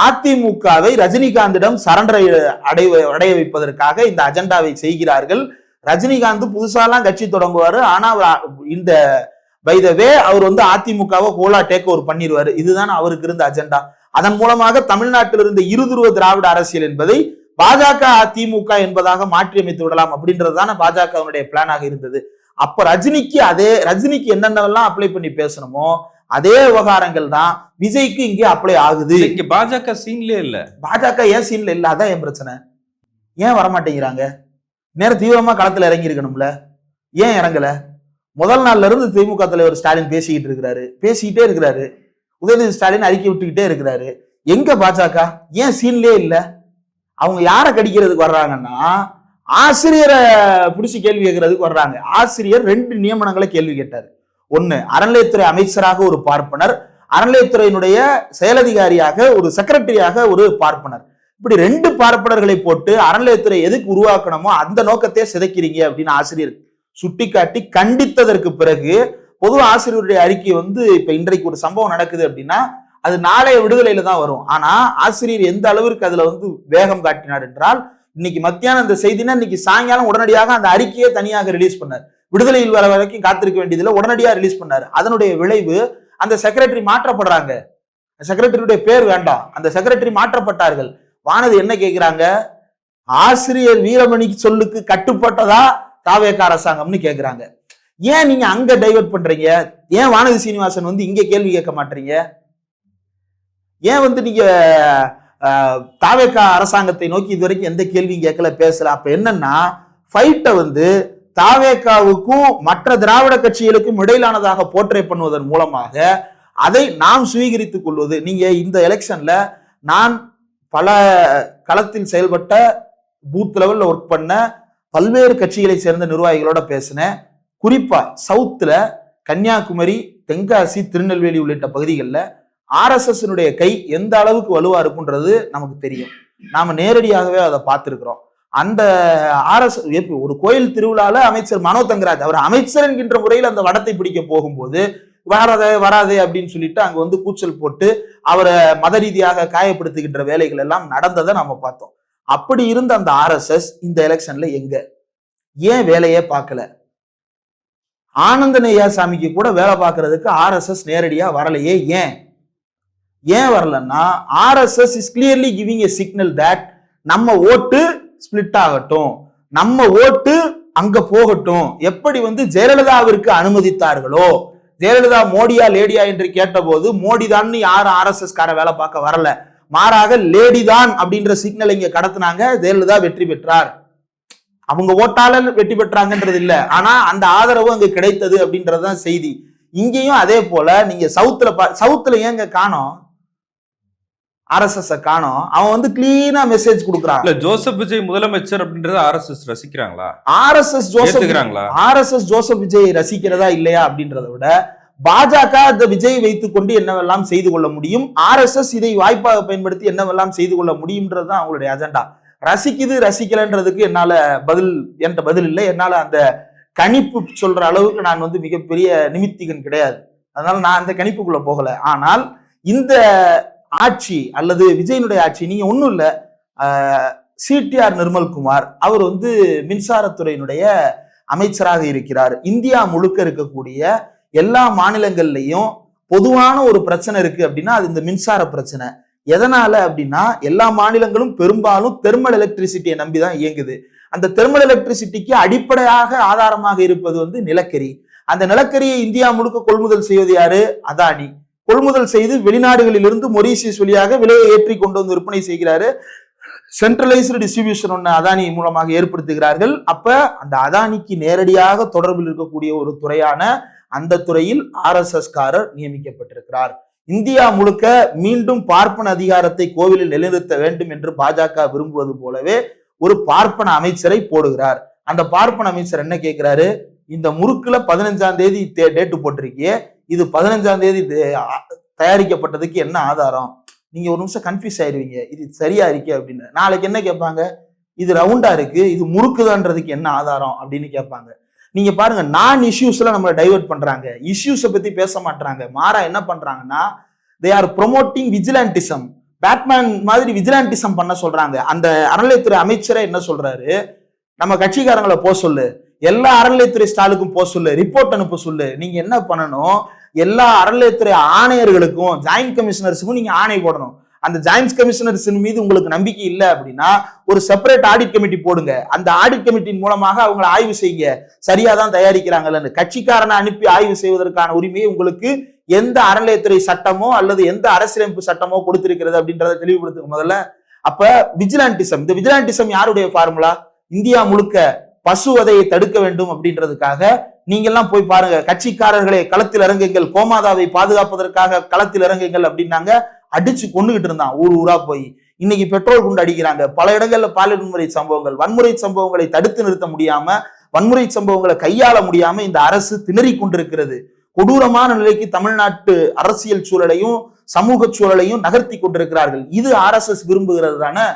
அதிமுகவை ரஜினிகாந்திடம் சரண்டர் அடைய வைப்பதற்காக இந்த அஜெண்டாவை செய்கிறார்கள். ரஜினிகாந்த் புதுசாலாம் கட்சி தொடங்குவாரு, ஆனா இந்த பை த வே அவர் வந்து அதிமுகவை ஹோலா டேக் ஓவர் பண்ணிடுவாரு. இதுதான் அவருக்கு இருந்த அஜெண்டா. அதன் மூலமாக தமிழ்நாட்டில் இருந்த இருதுருவ திராவிட அரசியல் என்பதை பாஜக அதிமுக என்பதாக மாற்றி அமைத்து விடலாம் அப்படின்றதுதான பாஜகவுடைய பிளானாக இருந்தது. அப்ப ரஜினிக்கு என்னென்னலாம் அப்ளை பண்ணி பேசணுமோ அதே விவகாரங்கள் தான் விஜய்க்கு இங்கே அப்ளை ஆகுது. இங்க பாஜக சீன்லயே இல்ல. பாஜக ஏன் சீன்ல இல்ல? அதான் என் பிரச்சனை. ஏன் வரமாட்டேங்கிறாங்க? நேரம் தீவிரமா களத்துல இறங்கி இருக்கணும்ல, ஏன் இறங்கல? முதல் நாள்ல இருந்து திமுக தலைவர் ஸ்டாலின் பேசிக்கிட்டே இருக்கிறாரு. உதயநிதி ஸ்டாலின் அறிக்கை விட்டுக்கிட்டே இருக்கிறாரு. எங்க பாஜக? ஏன் சீன்லயே இல்ல? அவங்க யாரை கடிக்கிறதுக்கு வர்றாங்கன்னா, ஆசிரியரை பிடிச்சி கேள்வி கேட்கறதுக்கு வர்றாங்க. ஆசிரியர் 2 நியமனங்களை கேள்வி கேட்டாரு. ஒண்ணு, அறநிலையத்துறை அமைச்சராக ஒரு பார்ப்பனர், அறநிலையத்துறையினுடைய செயலதிகாரியாக ஒரு செக்ரட்டரியாக ஒரு பார்ப்பனர். இப்படி 2 பார்ப்பனர்களை போட்டு அறநிலையத்துறை எதுக்கு உருவாக்கணுமோ அந்த நோக்கத்தை சிதைக்கிறீங்க அப்படின்னு ஆசிரியர் சுட்டிக்காட்டி கண்டித்ததற்கு பிறகு பொது ஆசிரியருடைய அறிக்கை வந்து இப்ப இன்றைக்கு ஒரு சம்பவம் நடக்குது அப்படின்னா அது நாளைய விடுதலையில தான் வரும். ஆனா ஆசிரியர் எந்த அளவிற்கு அதுல வந்து வேகம் காட்டினார் என்றால், இன்னைக்கு மத்தியானம் இந்த செய்தினா இன்னைக்கு சாயங்காலம் உடனடியாக அந்த அறிக்கையை தனியாக ரிலீஸ் பண்ணார். விடுதலையில் வர வரைக்கும் காத்திருக்க வேண்டியதுல உடனடியாக ரிலீஸ் பண்ணாரு. அதனுடைய விளைவு அந்த செக்ரட்டரி மாற்றப்படுறாங்க. செக்ரட்டரியுடைய பேர் வேண்டாம், அந்த செக்ரட்டரி மாற்றப்பட்டார்கள். வானதி என்ன கேட்கிறாங்க? ஆசிரியர் வீரமணிக்கு சொல்லுக்கு கட்டுப்பட்டதா தாவேக அரசாங்கம்னு கேட்கிறாங்க. ஏன் நீங்க அங்க டைவர்ட் பண்றீங்க? ஏன் வானதி சீனிவாசன் வந்து இங்க கேள்வி கேட்க மாட்டீங்க? ஏன் வந்து நீங்க தாவேக அரசாங்கத்தை நோக்கி இதுவரைக்கும் எந்த கேள்வியும் கேட்கல, பேசல? அப்ப என்னன்னா, ஃபைட்டை வந்து தாவேகாவுக்கும் மற்ற திராவிட கட்சிகளுக்கும் இடையிலானதாக போர்ட்ரே பண்ணுவதன் மூலமாக அதை நாம் சுவீகரித்துக் கொள்வது. நீங்க இந்த எலெக்ஷன்ல நான் பல களத்தில் செயல்பட்ட பூத் லெவல்ல ஒர்க் பண்ண பல்வேறு கட்சிகளை சேர்ந்த நிர்வாகிகளோட பேசினேன். குறிப்பா சவுத்துல கன்னியாகுமரி, தென்காசி, திருநெல்வேலி உள்ளிட்ட பகுதிகளில் RSS கை எந்த அளவுக்கு வலுவா இருக்குன்றது நமக்கு தெரியும். நாம நேரடியாகவே அதை பார்த்திருக்கிறோம். அந்த RSS ஒரு கோயில் திருவிழால அமைச்சர் மனோ தங்கராஜ் அவர் அமைச்சர் என்கின்ற முறையில் அந்த வடத்தை பிடிக்க போகும்போது வராதே அப்படின்னு சொல்லிட்டு அங்க வந்து கூச்சல் போட்டு அவரை மத ரீதியாக காயப்படுத்துகின்ற வேலைகள் எல்லாம் நடந்ததை நம்ம பார்த்தோம். அப்படி இருந்த அந்த RSS இந்த எலெக்ஷன்ல எங்க? ஏன் வேலையே பார்க்கல? ஆனந்த நெய்யாசாமிக்கு கூட வேலை பார்க்கறதுக்கு RSS நேரடியா வரலையே. ஏன் வரலன்னா, RSS is clearly giving a signal that நம்ம ஓட்டு ஸ்பிளிட் ஆகட்டும், நம்ம ஓட்டு அங்க போகட்டும். எப்படி வந்து ஜெயலலிதாவிற்கு அனுமதித்தார்களோ, ஜெயலலிதா மோடியா லேடியா என்று கேட்டபோது மோடி தான் யாரும் RSS கார வேலை பார்க்க வரல, மாறாக லேடி தான் அப்படின்ற சிக்னல் இங்க கடத்தினாங்க. ஜெயலலிதா வெற்றி பெற்றார். அவங்க ஓட்டால வெற்றி பெற்றாங்கன்றது இல்ல, ஆனா அந்த ஆதரவு அங்க கிடைத்தது அப்படின்றதுதான் செய்தி. இங்கேயும் அதே போல நீங்க சவுத்துல ஏங்க காணோம்? RSS காணோம். அவன் வந்து கிளீனா மெசேஜ் கொடுக்குறான். இல்ல ஜோசப் விஜய் முதலமைச்சர் அப்படின்றது RSS ரசிக்கிறாங்களா? RSS ஜோசப் விஜய் ரசிக்கிறதா இல்லையா அப்படின்றத விட பாஜக இந்த விஜய் வைத்துக் கொண்டு என்னவெல்லாம் செய்து கொள்ள முடியும், RSS இதை வாய்ப்பாக பயன்படுத்தி என்னவெல்லாம் செய்து கொள்ள முடியும்ன்றதுதான் அவங்களுடைய அஜெண்டா. ரசிக்கலன்றதுக்கு என்னால பதில் இல்லை. என்னால அந்த கணிப்பு சொல்ற அளவுக்கு நான் வந்து மிகப்பெரிய நிமித்திகன் கிடையாது. அதனால நான் அந்த கணிப்புக்குள்ள போகல. ஆனால் இந்த ஆட்சி அல்லது விஜயனுடைய ஆட்சி, நீங்க ஒண்ணும் இல்ல, CTR நிர்மல்குமார் அவர் வந்து மின்சாரத்துறையினுடைய அமைச்சராக இருக்கிறார். இந்தியா முழுக்க இருக்கக்கூடிய எல்லா மாநிலங்கள்லையும் பொதுவான ஒரு பிரச்சனை இருக்கு அப்படின்னா அது இந்த மின்சார பிரச்சனை. எதனால அப்படின்னா எல்லா மாநிலங்களும் பெரும்பாலும் தெர்மல் எலக்ட்ரிசிட்டியை நம்பிதான் இயங்குது. அந்த தெர்மல் எலக்ட்ரிசிட்டிக்கு அடிப்படையாக ஆதாரமாக இருப்பது வந்து நிலக்கரி. அந்த நிலக்கரியை இந்தியா முழுக்க கொள்முதல் செய்வது யாரு? அதானி. கொள்முதல் செய்து வெளிநாடுகளில் இருந்து மொரீசியஸ் வழியாக விலையை ஏற்றி கொண்டு வந்து விற்பனை செய்கிறாரு. சென்ட்ரலைஸ்டு டிஸ்ட்ரிபியூஷன் ஒன்று அதானி மூலமாக ஏற்படுத்துகிறார்கள். அப்ப அந்த அதானிக்கு நேரடியாக தொடர்பில் இருக்கக்கூடிய ஒரு துறையான அந்த துறையில் RSS காரர் நியமிக்கப்பட்டிருக்கிறார். இந்தியா முழுக்க மீண்டும் பார்ப்பன அதிகாரத்தை கோவிலில் நிலைநிறுத்த வேண்டும் என்று பாஜக விரும்புவது போலவே ஒரு பார்ப்பன அமைச்சரை போடுகிறார். அந்த பார்ப்பன அமைச்சர் என்ன கேட்கிறாரு, இந்த முறுக்குல 15ஆம் தேதி டேட்டு போட்டிருக்கியே, இது 15ஆம் தேதி தயாரிக்கப்பட்டதுக்கு என்ன ஆதாரம்? நீங்க ஒரு நிமிஷம் கன்ஃபியூஸ் ஆயிருவீங்க, இது சரியா இருக்கு அப்படின்னு. நாளைக்கு என்ன கேட்பாங்க, இது ரவுண்டா இருக்கு, இது முறுக்குதான்றதுக்கு என்ன ஆதாரம் அப்படின்னு கேட்பாங்க. நீங்க பாருங்க, நான் இஷ்யூஸ்ல நம்மளை டைவர்ட் பண்றாங்க, இஷ்யூஸை பத்தி பேச மாட்டாங்க. மாறா என்ன பண்றாங்கன்னா, they are promoting vigilantism. Batman மாதிரி விஜிலாண்டிசம் பண்ண சொல்றாங்க. அந்த அறநிலையத்துறை அமைச்சரே என்ன சொல்றாரு, நம்ம கட்சிக்காரங்களை போக சொல்லு, எல்லா அறநிலையத்துறை ஸ்டாலுக்கும் போக சொல்லு, ரிப்போர்ட் அனுப்ப சொல்லு. நீங்க என்ன பண்ணணும், எல்லா அறநிலையத்துறை ஆணையர்களுக்கும் ஜாயிண்ட் கமிஷனர்ஸுக்கும் நீங்க ஆணை போடணும். அந்த ஜாயிண்ட் கமிஷனர்ஸ் மீது உங்களுக்கு நம்பிக்கை இல்லை அப்படின்னா ஒரு செப்பரேட் ஆடிட் கமிட்டி போடுங்க. அந்த ஆடிட் கமிட்டியின் மூலமாக அவங்களை ஆய்வு செய்யுங்க, சரியா தான் தயாரிக்கிறாங்கன்னு. கட்சிக்காரனை அனுப்பி ஆய்வு செய்வதற்கான உரிமையை உங்களுக்கு எந்த அறநிலையத்துறை சட்டமோ அல்லது எந்த அரசியலமைப்பு சட்டமோ கொடுத்திருக்கிறது அப்படின்றத தெளிவுபடுத்துங்க முதல்ல. அப்ப விஜிலாண்டிசம், இந்த விஜிலாண்டிசம் யாருடைய ஃபார்முலா? இந்தியா முழுக்க பசுவதையை தடுக்க வேண்டும் அப்படின்றதுக்காக நீங்க எல்லாம் போய் பாருங்க, கட்சிக்காரர்களை களத்தில் இறங்குங்கள், கோமாதாவை பாதுகாப்பதற்காக களத்தில் இறங்குங்கள் அப்படின்னாங்க. அடிச்சு கொண்டுகிட்டு இருந்தான் ஊர் ஊரா போய். இன்னைக்கு பெட்ரோல் குண்டு அடிக்கிறாங்க. பல இடங்கள்ல பாலியல் வன்முறை சம்பவங்கள், வன்முறை சம்பவங்களை தடுத்து நிறுத்த முடியாம, வன்முறை சம்பவங்களை கையாள முடியாம இந்த அரசு திணறி கொண்டிருக்கிறது. கொடூரமான நிலைக்கு தமிழ்நாட்டு அரசியல் சூழலையும் சமூக சூழலையும் நகர்த்தி கொண்டிருக்கிறார்கள். இது RSS விரும்புகிறது தானே?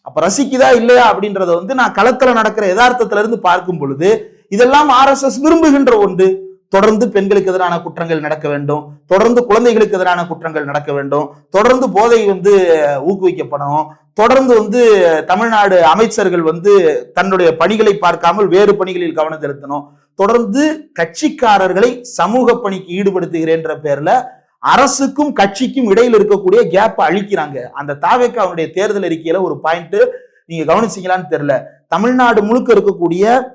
அப்ப ரசிக்குதா இல்லையா அப்படின்றத நான் களத்துல நடக்கிற யதார்த்தத்துல இருந்து பார்க்கும் பொழுது இதெல்லாம் RSS விரும்புகின்ற ஒன்று. தொடர்ந்து பெண்களுக்கு எதிரான குற்றங்கள் நடக்க வேண்டும், தொடர்ந்து குழந்தைகளுக்கு எதிரான குற்றங்கள் நடக்க வேண்டும், தொடர்ந்து போதை ஊக்குவிக்கப்படணும், தொடர்ந்து தமிழ்நாடு அமைச்சர்கள் தன்னுடைய பணிகளை பார்க்காமல் வேறு பணிகளில் கவனம் செலுத்தணும், தொடர்ந்து கட்சிக்காரர்களை சமூக பணிக்கு ஈடுபடுத்துகிறேன்ற பேர்ல அரசுக்கும் கட்சிக்கும் இடையில் இருக்கக்கூடிய கேப் அழிக்கிறாங்க. அந்த தாவேக்கு அவனுடைய தேர்தல் அறிக்கையில ஒரு பாயிண்ட் நீங்க கவனிச்சீங்களான்னு தெரியல. தமிழ்நாடு முழுக்க இருக்கக்கூடிய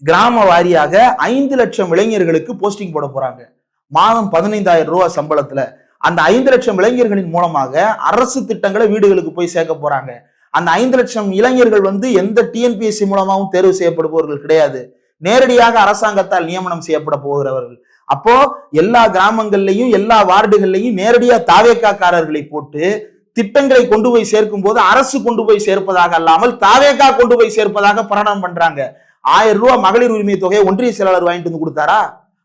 கிராம வாரியாக 5 லட்சம் இளைஞர்களுக்கு போஸ்டிங் போட போறாங்க. மாதம் 15,000 ரூபாய் சம்பளத்துல. அந்த 5 லட்சம் இளைஞர்களின் மூலமாக அரசு திட்டங்களை வீடுகளுக்கு போய் சேர்க்க போறாங்க. அந்த 5 லட்சம் இளைஞர்கள் எந்த TNPSC மூலமாகவும் தேர்வு செய்யப்படுபவர்கள் கிடையாது, நேரடியாக அரசாங்கத்தால் நியமனம் செய்யப்பட போகிறவர்கள். அப்போ எல்லா கிராமங்கள்லையும் எல்லா வார்டுகள்லையும் நேரடியா தாவேக்காரர்களை போட்டு திட்டங்களை கொண்டு போய் சேர்க்கும் போது அரசு கொண்டு போய் சேர்ப்பதாக அல்லாமல் தாவேக்கா கொண்டு போய் சேர்ப்பதாக பிரகடனம் பண்றாங்க. 1000 ரூபாய் மகளிர் உரிமை தொகையை ஒன்றிய செயலாளர் வாங்கிட்டு வந்து கொடுத்தாரா?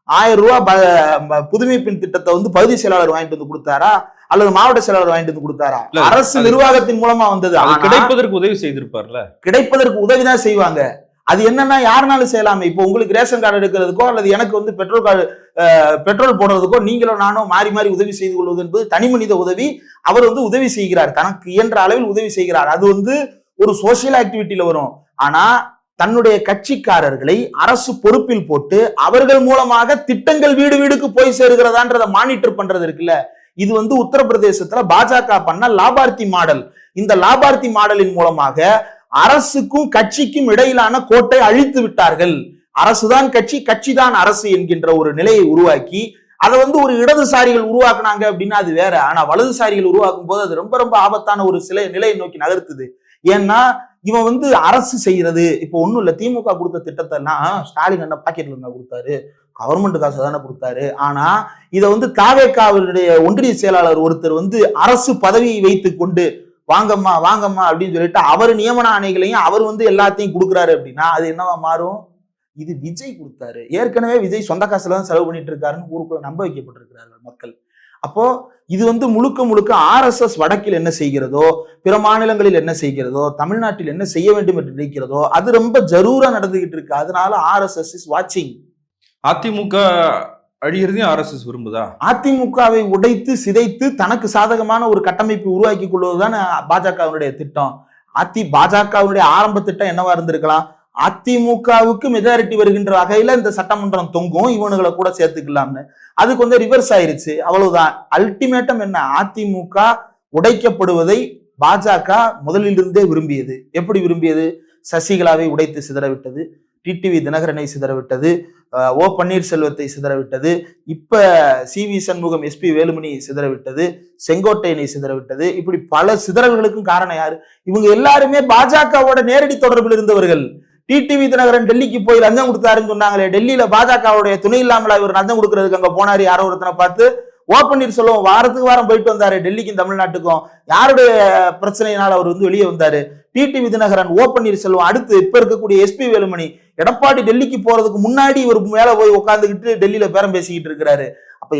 1000 ரூபாய் புதுமை பெண் திட்டத்தை பகுதி செயலாளர் வாங்கிட்டு வந்து கொடுத்தாரா? அல்லது மாவட்ட செயலாளர் வாங்கிட்டு வந்து கொடுத்தாரா? அரசு நிர்வாகத்தின் மூலமா வந்தது. கிடைப்பதற்கு உதவி செய்திருப்பார்ல, கிடைப்பதற்கு உதவிதான் செய்வாங்க. அது என்னன்னா யாருனாலும் செய்யலாமே. இப்போ உங்களுக்கு ரேஷன் கார்டு எடுக்கிறதுக்கோ அல்லது எனக்கு பெட்ரோல் போடுறதுக்கோ நீங்களோ நானோ மாறி மாறி உதவி செய்து கொள்வது என்பது தனி மனித உதவி. அவர் உதவி செய்கிறார், தனக்கு இயன்ற அளவில் உதவி செய்கிறார். அது ஒரு சோசியல் ஆக்டிவிட்டியில வரும். ஆனா தன்னுடைய கட்சிக்காரர்களை அரசு பொறுப்பில் போட்டு அவர்கள் மூலமாக திட்டங்கள் வீடு வீடுக்கு போய் சேருகிறதான்றத மானிட்டர் பண்றது இருக்குல்ல, இது உத்தரப்பிரதேசத்துல பாஜக பண்ண லாபார்த்தி மாடல். இந்த லாபார்த்தி மாடலின் மூலமாக அரசுக்கும் கட்சிக்கும் இடையிலான கோட்டை அழித்து விட்டார்கள். அரசுதான் கட்சி, கட்சி தான் அரசு என்கின்ற ஒரு நிலையை உருவாக்கி அதை ஒரு இடதுசாரிகள் உருவாக்குனாங்க அப்படின்னா அது வேற. ஆனா வலதுசாரிகள் உருவாக்கும் போது அது ரொம்ப ரொம்ப ஆபத்தான ஒரு நிலையை நோக்கி நகர்த்துது. ஏன்னா இவன் அரசு செய்யறது இப்போ ஒண்ணும் இல்ல. திமுக கொடுத்த திட்டத்தை ஸ்டாலின் என்ன பாக்கெட்ல இருந்தா கொடுத்தாரு, கவர்மெண்ட் காசு தானே கொடுத்தாரு. ஆனா இதை தாவேக்காவுடைய ஒன்றிய செயலாளர் ஒருத்தர் அரசு பதவியை வைத்து கொண்டு வாங்கம்மா வாங்கம்மா அப்படின்னு சொல்லிட்டு அவர் நியமன ஆணைகளையும் அவர் எல்லாத்தையும் கொடுக்குறாரு அப்படின்னா அது என்னவா மாறும்? இது விஜய் கொடுத்தாரு, ஏற்கனவே விஜய் சொந்த காசுல தான் செலவு பண்ணிட்டு இருக்காருன்னு ஊருக்குள்ள நம்ப வைக்கப்பட்டிருக்கிறார்கள் மக்கள். அப்போ இது முழுக்க முழுக்க RSS வடக்கில் என்ன செய்கிறதோ, பிற மாநிலங்களில் என்ன செய்கிறதோ, தமிழ்நாட்டில் என்ன செய்ய வேண்டும் என்று நினைக்கிறதோ அது ரொம்ப ஜரூரா நடந்துகிட்டு இருக்கு. அதனால RSS இஸ் வாட்சிங். அதிமுக அழிகிறதையும் RSS விரும்புதா? அதிமுகவை உடைத்து சிதைத்து தனக்கு சாதகமான ஒரு கட்டமைப்பு உருவாக்கி கொள்வதுதான் பாஜகவுடைய திட்டம். பாஜகவுடைய ஆரம்ப திட்டம் என்னவா இருந்திருக்கலாம்? அதிமுகவுக்கு மெஜாரிட்டி வருகின்ற வகையில இந்த சட்டமன்றம் தொங்கும், இவனுங்களை கூட சேர்த்துக்கலாம்னு. அது ரிவர்ஸ் ஆயிருச்சு, அவ்வளவுதான். அல்டிமேட்டம் என்ன? அதிமுக உடைக்கப்படுவதை பாஜக முதலிலிருந்தே விரும்பியது. எப்படி விரும்பியது? சசிகலாவை உடைத்து சிதறவிட்டது, டிடிவி தினகரனை சிதறவிட்டது, ஓ பன்னீர்செல்வத்தை சிதறவிட்டது, இப்ப சி.வி. சண்முகம், எஸ்.பி. வேலுமணி சிதறவிட்டது, செங்கோட்டையனை சிதறவிட்டது. இப்படி பல சிதறல்களுக்கும் காரணம் யாரு? இவங்க எல்லாருமே பாஜகவோட நேரடி தொடர்பில் இருந்தவர்கள். டிடிவி தினகரன் டெல்லிக்கு போய் லஞ்சம் கொடுத்தாருன்னு சொன்னாங்களே, டெல்லியில பாஜகவுடைய துணை இல்லாமலா இவர் லஞ்சம் கொடுக்கறதுக்கு அங்க போனாரு? யாரோ ஒருத்தனை பார்த்து. ஓ பன்னீர்செல்வம் வாரத்துக்கு வாரம் போயிட்டு வந்தாரு டெல்லிக்கும் தமிழ்நாட்டுக்கும். யாருடைய பிரச்சனையினால் அவர் வெளியே வந்தாரு? டிடிவி தினகரன், ஓ பன்னீர்செல்வம், அடுத்து இப்ப இருக்கக்கூடிய எஸ்.பி. வேலுமணி. எடப்பாடி டெல்லிக்கு போறதுக்கு முன்னாடி இவர் மேல போய் உட்காந்துக்கிட்டு டெல்லியில பேரம் பேசிக்கிட்டு இருக்கிறாரு. அப்ப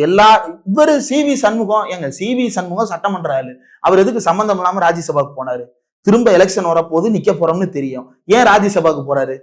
இவரு சி.வி. சண்முகம், சி.வி. சண்முகம் சட்டமன்ற ஆளு. அவர் எதுக்கு சம்பந்தம் இல்லாம ராஜ்யசபாக்கு போனாரு? திரும்ப எலெக்ஷன் வரப்போது, நிக்க போறோம்னு தெரியும். ஏன் ராஜ்யசபாக்கு போறாரு?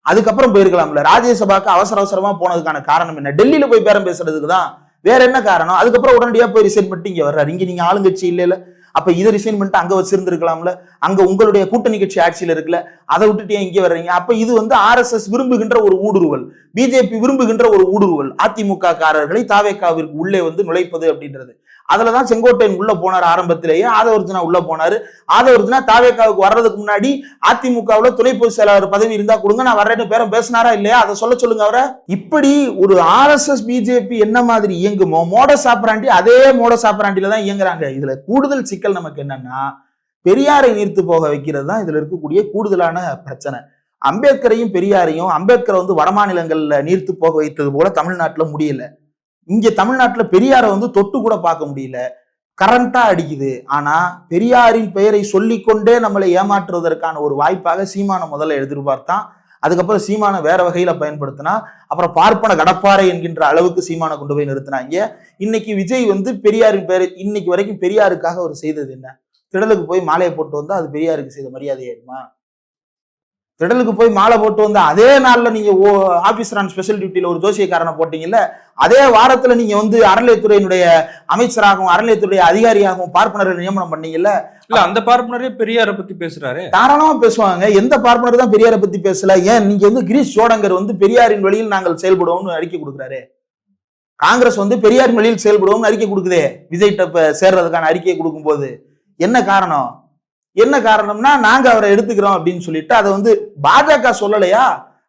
அதுக்கப்புறம் போயிருக்கலாம்ல. ராஜ்யசபாக்கு அவசர அவசரமா போனதுக்கான காரணம் என்ன? டெல்லியில போய் பேரம் பேசுறதுக்கு தான். வேற என்ன காரணம்? அதுக்கப்புறம் உடனடியா போய் ரிசைன் பண்ணிட்டு இங்க வர்றாரு. இங்க நீங்க ஆளுங்கட்சி இல்ல, அப்ப இதை ரிசைன் பண்ணிட்டு அங்க வச்சிருந்திருக்கலாம்ல. அங்க உங்களுடைய கூட்டணி கட்சி ஆட்சியில இருக்குல்ல, அதை விட்டுட்டு ஏன் இங்க வர்றீங்க? அப்ப இது RSS விரும்புகின்ற ஒரு ஊடுருவல், பிஜேபி விரும்புகின்ற ஒரு ஊடுருவல், அதிமுக காரர்களை தாவேகாவிற்கு உள்ளே நுழைப்பது அப்படின்றது. அதுலதான் செங்கோட்டையன் உள்ள போனார். ஆரம்பத்திலேயே ஆதவர்ஜனா உள்ள போனாரு. ஆதவர்ஜனா தாவேகாவுக்கு வர்றதுக்கு முன்னாடி அதிமுகவுல துணை பொதுச் செயலாளர் பதவி இருந்தா கொடுங்க, நான் வர்றேன்னு பேரம் பேசினாரா இல்லையா? அதை சொல்லுங்க அவரை. இப்படி ஒரு RSS பிஜேபி என்ன மாதிரி இயங்குமோ மோடஸ் ஆப்பராண்டி, அதே மோடஸ் ஆப்பராண்டில தான் இயங்குறாங்க. இதுல கூடுதல் சிக்கல் நமக்கு என்னன்னா, பெரியாரை நீர்த்து போக வைக்கிறது தான் இதுல இருக்கக்கூடிய கூடுதலான பிரச்சனை. அம்பேத்கரையும் பெரியாரையும் அம்பேத்கரை வடமாநிலங்கள்ல நீர்த்து போக வைத்தது போல தமிழ்நாட்டுல முடியல. இங்க தமிழ்நாட்டுல பெரியாரை தொட்டு கூட பார்க்க முடியல. கரண்டா அடிக்குது. ஆனா பெரியாரின் பெயரை சொல்லிக்கொண்டே நம்மளை ஏமாற்றுவதற்கான ஒரு வாய்ப்பாக சீமான முதல்ல எதிர்பார்த்தான். அதுக்கப்புறம் சீமான வேற வகையில பயன்படுத்தினா. அப்புறம் பார்ப்பன கடப்பாறை என்கின்ற அளவுக்கு சீமான கொண்டு போய் நிறுத்தினாங்க. இன்னைக்கு விஜய் பெரியாரின் பெயரை இன்னைக்கு வரைக்கும் பெரியாருக்காக அவர் செய்தது என்ன? திடலுக்கு போய் மாலையை போட்டு வந்தா அது பெரியாருக்கு செய்த மரியாதையாயிருமா? திடலுக்கு போய் மாலை போட்டு வந்தா அதே நாள்ல நீங்க ஆபீசர் ஆன் ஸ்பெஷல் டியூட்டியில ஒரு ஜோசியக்காரனை போட்டீங்கல்ல, அதே வாரத்துல நீங்க அறநிலையத்துறையினுடைய அமைச்சராகவும் அறநிலையத்துறை அதிகாரியாகவும் பார்ப்பனர்கள் நியமனம் பண்ணீங்கல்ல. இல்ல, அந்த பார்ப்பனரே பெரியாரை பத்தி பேசுறாரு. தாராளமா பேசுவாங்க. எந்த பார்ப்பனர் தான் பெரியாரை பத்தி பேசல? ஏன் நீங்க கிரீஷ் ஜோடங்கர் பெரியாரின் வழியில் நாங்கள் செயல்படுவோம்னு அறிக்கை கொடுக்குறாரு. காங்கிரஸ் பெரியாரின் வழியில் செயல்படுவோம்னு அறிக்கை கொடுக்குதே விஜய்கிட்ட சேர்றதுக்கான அறிக்கையை கொடுக்கும் போது. என்ன காரணம்? என்ன காரணம்னா, நாங்க அவரை எடுத்துக்கிறோம் அப்படின்னு சொல்லிட்டு அதை பாஜக சொல்லலையா?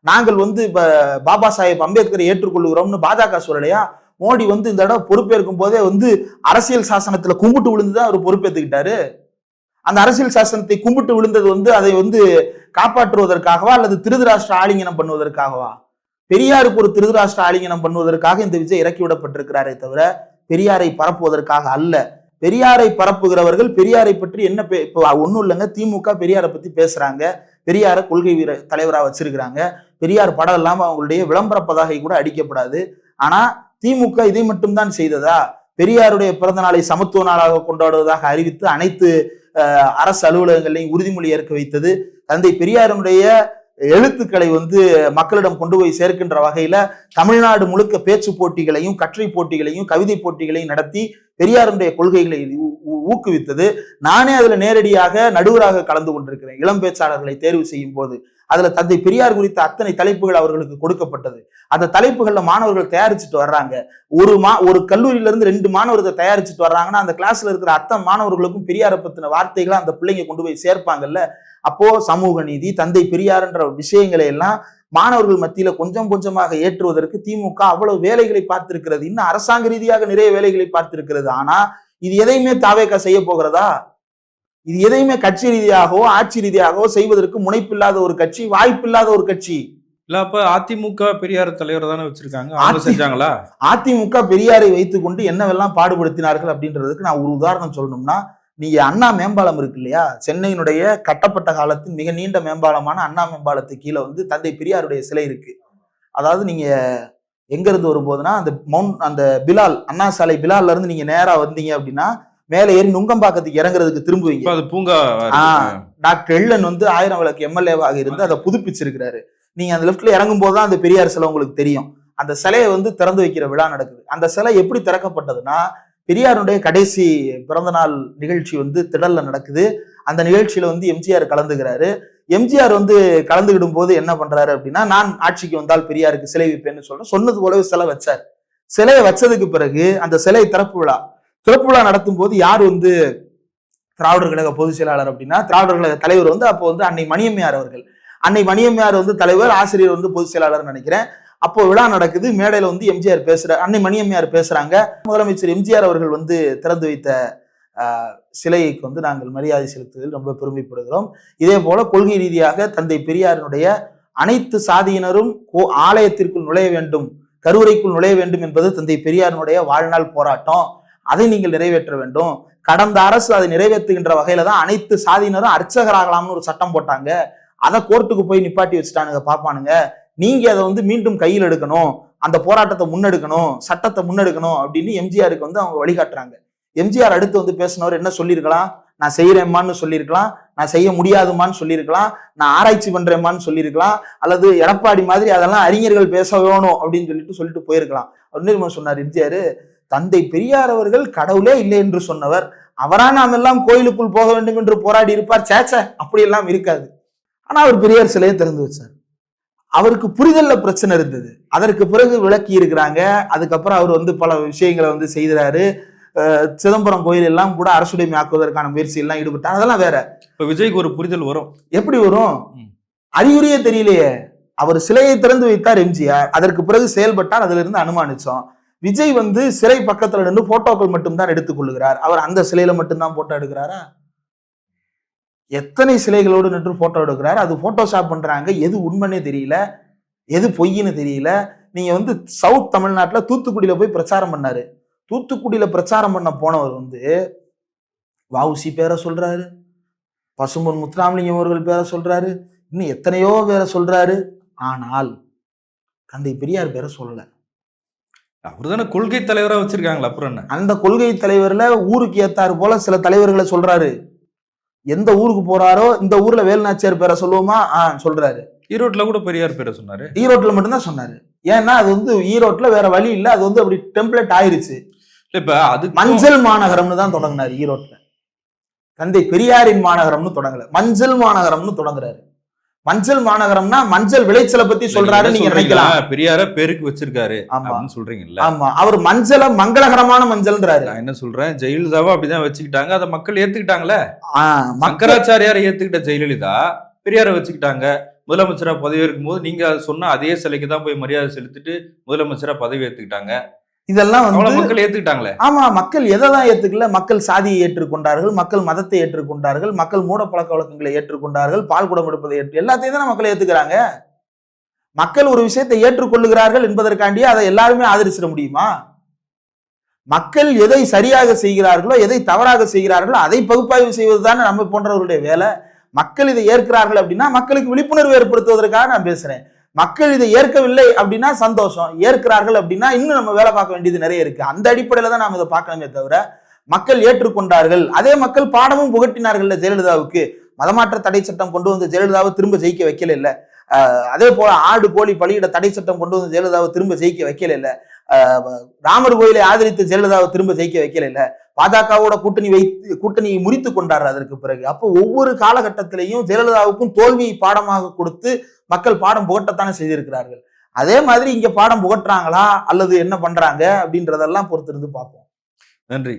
நாங்கள் இப்ப பாபா சாஹேப் அம்பேத்கரை ஏற்றுக்கொள்ளுகிறோம்னு பாஜக சொல்லலையா? மோடி இந்த தடவை பொறுப்பேற்கும் போதே அரசியல் சாசனத்துல கும்பிட்டு விழுந்துதான் அவர் பொறுப்பேற்றுக்கிட்டாரு. அந்த அரசியல் சாசனத்தை கும்பிட்டு விழுந்தது அதை காப்பாற்றுவதற்காகவா அல்லது திருதராஷ்டிர ஆலிங்கனம் பண்ணுவதற்காகவா? பெரியாருக்கு ஒரு திருதராஷ்டிர ஆலிங்கனம் பண்ணுவதற்காக இந்த விஜய் இறக்கி விடப்பட்டிருக்கிறாரே தவிர பெரியாரை பரப்புவதற்காக அல்ல. பெரியாரை பரப்புகிறவர்கள் பெரியாரை பற்றி என்ன இப்போ ஒன்றும் இல்லைங்க. திமுக பெரியாரை பத்தி பேசுறாங்க, பெரியாரை கொள்கை தலைவராக வச்சிருக்கிறாங்க. பெரியார் படம் இல்லாம அவங்களுடைய விளம்பர பதாகை கூட அடிக்கப்படாது. ஆனா திமுக இதை மட்டும்தான் செய்ததா? பெரியாருடைய பிறந்த நாளை சமத்துவ நாளாக கொண்டாடுவதாக அறிவித்து அனைத்து அரசு அலுவலகங்களையும் உறுதிமொழி ஏற்க வைத்தது. தந்தை பெரியாருடைய எழுத்துக்களை மக்களிடம் கொண்டு போய் சேர்க்கின்ற வகையில தமிழ்நாடு முழுக்க பேச்சு போட்டிகளையும் கட்டுரை போட்டிகளையும் கவிதை போட்டிகளையும் நடத்தி பெரியாருடைய கொள்கைகளை ஊக்குவித்தது. நானே அதுல நேரடியாக நடுவராக கலந்து கொண்டிருக்கிறேன். இளம் பேச்சாளர்களை தேர்வு செய்யும் போது அதுல தந்தை பெரியார் குறித்த அத்தனை தலைப்புகள் அவர்களுக்கு கொடுக்கப்பட்டது. அந்த தலைப்புகள்ல மாணவர்கள் தயாரிச்சுட்டு வர்றாங்க. ஒரு கல்லூரியில இருந்து 2 மாணவர்கள் தயாரிச்சுட்டு வர்றாங்கன்னா அந்த கிளாஸ்ல இருக்கிற அத்தனை மாணவர்களுக்கும் பெரியாரை பத்தின வார்த்தைகளை அந்த பிள்ளைங்க கொண்டு போய் சேர்ப்பாங்கல்ல. அப்போ சமூக நீதி, தந்தை பெரியார்ன்ற விஷயங்களை எல்லாம் மாணவர்கள் மத்தியில கொஞ்சம் கொஞ்சமாக ஏற்றுவதற்கு திமுக அவ்வளவு வேலைகளை பார்த்திருக்கிறது. இன்னும் அரசாங்க ரீதியாக நிறைய வேலைகளை பார்த்திருக்கிறது. ஆனா இது எதையுமே தாவேகா செய்ய போகிறதா? இது எதையுமே கட்சி ரீதியாகவோ ஆட்சி ரீதியாகவோ செய்வதற்கு முனைப்பில்லாத ஒரு கட்சி, வாய்ப்பில்லாத ஒரு கட்சி. இல்ல, அப்ப அதிமுக பெரியார் தலைவர் தானே வச்சிருக்காங்க, அவங்க செஞ்சாங்களா? அதிமுக பெரியாரை வைத்துக் கொண்டு என்னவெல்லாம் பாடுபடுத்தினார்கள் அப்படின்றதுக்கு நான் ஒரு உதாரணம் சொல்லணும்னா, நீங்க அண்ணா மேம்பாலம் இருக்கு இல்லையா? சென்னையினுடைய கட்டப்பட்ட காலத்தின் மிக நீண்ட மேம்பாலமான அண்ணா மேம்பாலத்துக்கு கீழே தந்தை பெரியாருடைய சிலை இருக்கு. அதாவது நீங்க எங்க இருந்து வரும்போதுன்னா அந்த பிலால் அண்ணா சாலை பிலால்ல இருந்து நீங்க நேரா வந்தீங்க அப்படின்னா மேல ஏறி நுங்கம்பாக்கத்துக்கு இறங்குறதுக்கு திரும்புவீங்க. பூங்கா டாக்டர் எள்ளன் 1000 விளக்கு எம்எல்ஏவாக இருந்து அதை புதுப்பிச்சிருக்கிறாரு. நீங்க அந்த லெப்ட்ல இறங்கும் போதுதான் அந்த பெரியார் சிலை உங்களுக்கு தெரியும். அந்த சிலையை திறந்து வைக்கிற விழா நடக்குது. அந்த சிலை எப்படி திறக்கப்பட்டதுன்னா, பெரியாருடைய கடைசி பிறந்த நாள் நிகழ்ச்சி திடல்ல நடக்குது. அந்த நிகழ்ச்சியில எம்ஜிஆர் கலந்துக்கிறாரு. எம்ஜிஆர் கலந்துகிடும் போது என்ன பண்றாரு அப்படின்னா, நான் ஆட்சிக்கு வந்தால் பெரியாருக்கு சிலை வைப்பேன்னு சொன்னது போலவே சிலை வச்சார். சிலையை வச்சதுக்கு பிறகு அந்த சிலை திறப்பு விழா நடத்தும் போது யார் திராவிடர் கழக பொதுச் செயலாளர் அப்படின்னா, திராவிடர் கழக தலைவர் அப்போ அன்னை மணியம்மையார் அவர்கள். அன்னை மணியம்மையார் தலைவர், ஆசிரியர் பொதுச் செயலாளர் நினைக்கிறேன். அப்போ விழா நடக்குது. மேடையில வந்து எம்ஜிஆர் பேசுறார், அன்னை மணியம்மையார் பேசுறாங்க. முதலமைச்சர் எம்ஜிஆர் அவர்கள் வந்து திறந்து வைத்த சிலைக்கு வந்து நாங்கள் மரியாதை செலுத்துவதில் ரொம்ப பெருமைப்படுகிறோம். இதே போல கொள்கை ரீதியாக தந்தை பெரியாரினுடைய அனைத்து சாதியினரும் ஆலயத்திற்குள் நுழைய வேண்டும், கருவறைக்குள் நுழைய வேண்டும் என்பது தந்தை பெரியாரினுடைய வாழ்நாள் போராட்டம். அதை நீங்கள் நிறைவேற்ற வேண்டும். கடந்த அரசு அதை நிறைவேற்றுகின்ற வகையில தான் அனைத்து சாதியினரும் அர்ச்சகராகலாம்னு ஒரு சட்டம் போட்டாங்க. அதை கோர்ட்டுக்கு போய் நிப்பாட்டி வச்சுட்டானுங்க பாப்பானுங்க. நீங்க அதை வந்து மீண்டும் கையில் எடுக்கணும், அந்த போராட்டத்தை முன்னெடுக்கணும், சட்டத்தை முன்னெடுக்கணும் அப்படின்னு எம்ஜிஆருக்கு வந்து அவங்க வழிகாட்டுறாங்க. எம்ஜிஆர் அடுத்து வந்து பேசினவர் என்ன சொல்லியிருக்கலாம்? நான் செய்யறேம்மான்னு சொல்லியிருக்கலாம், நான் செய்ய முடியாதுமான்னு சொல்லியிருக்கலாம், நான் ஆராய்ச்சி பண்றேம்மான்னு சொல்லியிருக்கலாம், அல்லது எடப்பாடி மாதிரி அதெல்லாம் அறிஞர்கள் பேச வேணும் அப்படின்னு சொல்லிட்டு போயிருக்கலாம். அவர் சொன்னார் எம்ஜிஆர், தந்தை பெரியார் அவர்கள் கடவுளே இல்லை என்று சொன்னவர், அவரா நாம் எல்லாம் கோயிலுக்குள் போக வேண்டும் என்று போராடி இருப்பார்? சேச்ச, அப்படி எல்லாம் இருக்காது. ஆனா அவர் பெரியார் சிலையை திறந்து வச்சார். அவருக்கு புரிதல்ல பிரச்சனை இருந்தது. அதற்கு பிறகு விளக்கி இருக்கிறாங்க. அதுக்கப்புறம் அவர் வந்து பல விஷயங்களை வந்து செய்கிறாரு. சிதம்பரம் கோயில் எல்லாம் கூட அரசுடைமை ஆக்குவதற்கான முயற்சி எல்லாம் ஈடுபட்டார். அதெல்லாம் வேற. இப்ப விஜய்க்கு ஒரு புரிதல் வரும். எப்படி வரும்? அறிகுறியே தெரியலையே. அவர் சிலையை திறந்து வைத்தார் எம்ஜிஆர், அதற்கு பிறகு செயல்பட்டார், அதுல இருந்து அனுமானிச்சோம். விஜய் வந்து சிலை பக்கத்துல நின்று போட்டோக்கள் மட்டும்தான் எடுத்துக் கொள்ளுகிறார். அவர் அந்த சிலையில மட்டும்தான் போட்டோ எடுக்கிறாரா? எத்தனை சிலைகளோடு நின்று போட்டோ எடுக்கிறார். அது போட்டோஷாப் பண்றாங்க. எது உண்மைன்னே தெரியல, எது பொய்ன்னு தெரியல. நீங்க வந்து சவுத் தமிழ்நாட்டுல தூத்துக்குடியில போய் பிரச்சாரம் பண்ணாரு. தூத்துக்குடியில பிரச்சாரம் பண்ண போனவர் வந்து வஉசி பேரை சொல்றாரு, பசும்பொன் முத்துராமலிங்கம் அவர்கள் பேரை சொல்றாரு, இன்னும் எத்தனையோ பேரை சொல்றாரு. ஆனால் தந்தை பெரியார் பேரை சொல்லல. அவர் தானே கொள்கை தலைவரா வச்சிருக்காங்களா, அப்புறம் என்ன? அந்த கொள்கை தலைவர்ல ஊருக்கு ஏத்தாரு போல சில தலைவர்களை சொல்றாரு. எந்த ஊருக்கு போறாரோ, இந்த ஊர்ல வேலுநாச்சியார் பேரை சொல்லுவோமா? சொல்றாரு. ஈரோட்ல கூட பெரியார் பேரை சொன்னாரு. ஈரோட்ல மட்டும்தான் சொன்னாரு. ஏன்னா அது வந்து ஈரோட்ல வேற வழி இல்ல, அது வந்து அப்படி டெம்ப்ளேட் ஆயிருச்சு. இப்ப அது மஞ்சள் மாநகரம்னு தான் தொடங்கினாரு ஈரோட்ல. தந்தை பெரியாரின் மாநகரம்னு தொடங்கல, மஞ்சள் மாநகரம்னு தொடங்குறாரு. மஞ்சள் மாநகரம்னா மஞ்சள் விளைச்சலை பத்தி சொல்றாரு நீங்க நினைக்கலாம். பெரியார பேருக்கு வச்சிருக்காரு அப்படின்னு சொல்றீங்கல்ல. ஆமா, அவர் மஞ்சள மங்களகரமான மஞ்சள்ன்றாரு. நான் என்ன சொல்றேன், ஜெயலலிதாவை அப்படிதான் வச்சுக்கிட்டாங்க, அதை மக்கள் ஏத்துக்கிட்டாங்களே. சங்கராச்சாரியாரை ஏத்துக்கிட்ட ஜெயலலிதா பெரியாரை வச்சுக்கிட்டாங்க. முதலமைச்சரா பதவி ஏற்கும் போது நீங்க சொன்ன அதே சிலைக்கு தான் போய் மரியாதை செலுத்திட்டு முதலமைச்சரா பதவி ஏத்துக்கிட்டாங்க. இதெல்லாம் வந்து மக்கள் ஏத்துக்கிட்டாங்களே. ஆமா, மக்கள் எதைதான் ஏத்துக்கல? மக்கள் சாதியை ஏற்றுக்கொண்டார்கள், மக்கள் மதத்தை ஏற்றுக்கொண்டார்கள், மக்கள் மூட பழக்க வழக்கங்களை ஏற்றுக்கொண்டார்கள், பால் குடம் எடுப்பதை எல்லாத்தையும் தான் மக்கள் ஏத்துக்கிறாங்க. மக்கள் ஒரு விஷயத்தை ஏற்றுக்கொள்ளுகிறார்கள் என்பதற்காண்டியே அதை எல்லாருமே ஆதரிச்சிட முடியுமா? மக்கள் எதை சரியாக செய்கிறார்களோ, எதை தவறாக செய்கிறார்களோ அதை பகுப்பாய்வு செய்வதுதானே நம்ம போன்றவர்களுடைய வேலை. மக்கள் இதை ஏற்கிறார்கள் அப்படின்னா மக்களுக்கு விழிப்புணர்வு ஏற்படுத்துவதற்காக நான் பேசுறேன். மக்கள் இதை ஏற்கவில்லை அப்படின்னா சந்தோஷம், ஏற்கிறார்கள் அப்படின்னா இன்னும் நம்ம வேலை பார்க்க வேண்டியது நிறைய இருக்கு. அந்த அடிப்படையில தான் நாம இதை பார்க்கணுமே தவிர, மக்கள் ஏற்றுக்கொண்டார்கள், அதே மக்கள் பாடமும் புகட்டினார்கள் ஜெயலலிதாவுக்கு. மதமாற்ற தடை சட்டம் கொண்டு வந்து ஜெயலலிதாவை திரும்ப ஜெயிக்க வைக்கல இல்ல. அதே போல ஆடு கோழி பலியிட தடை சட்டம் கொண்டு வந்து ஜெயலலிதாவை திரும்ப ஜெயிக்க வைக்கல இல்ல. ராமர் கோயிலை ஆதரித்து ஜெயலலிதாவை திரும்ப ஜெயிக்க வைக்கல இல்ல. பாஜகவோட கூட்டணியை முறித்து கொண்டார் அதற்கு பிறகு. அப்போ ஒவ்வொரு காலகட்டத்திலையும் ஜெயலலிதாவுக்கும் தோல்வியை பாடமாக கொடுத்து மக்கள் பாடம் புகட்டத்தானே செய்திருக்கிறார்கள். அதே மாதிரி இங்க பாடம் புகட்டுறாங்களா அல்லது என்ன பண்றாங்க அப்படின்றதெல்லாம் பொறுத்திருந்து பார்ப்போம். நன்றி.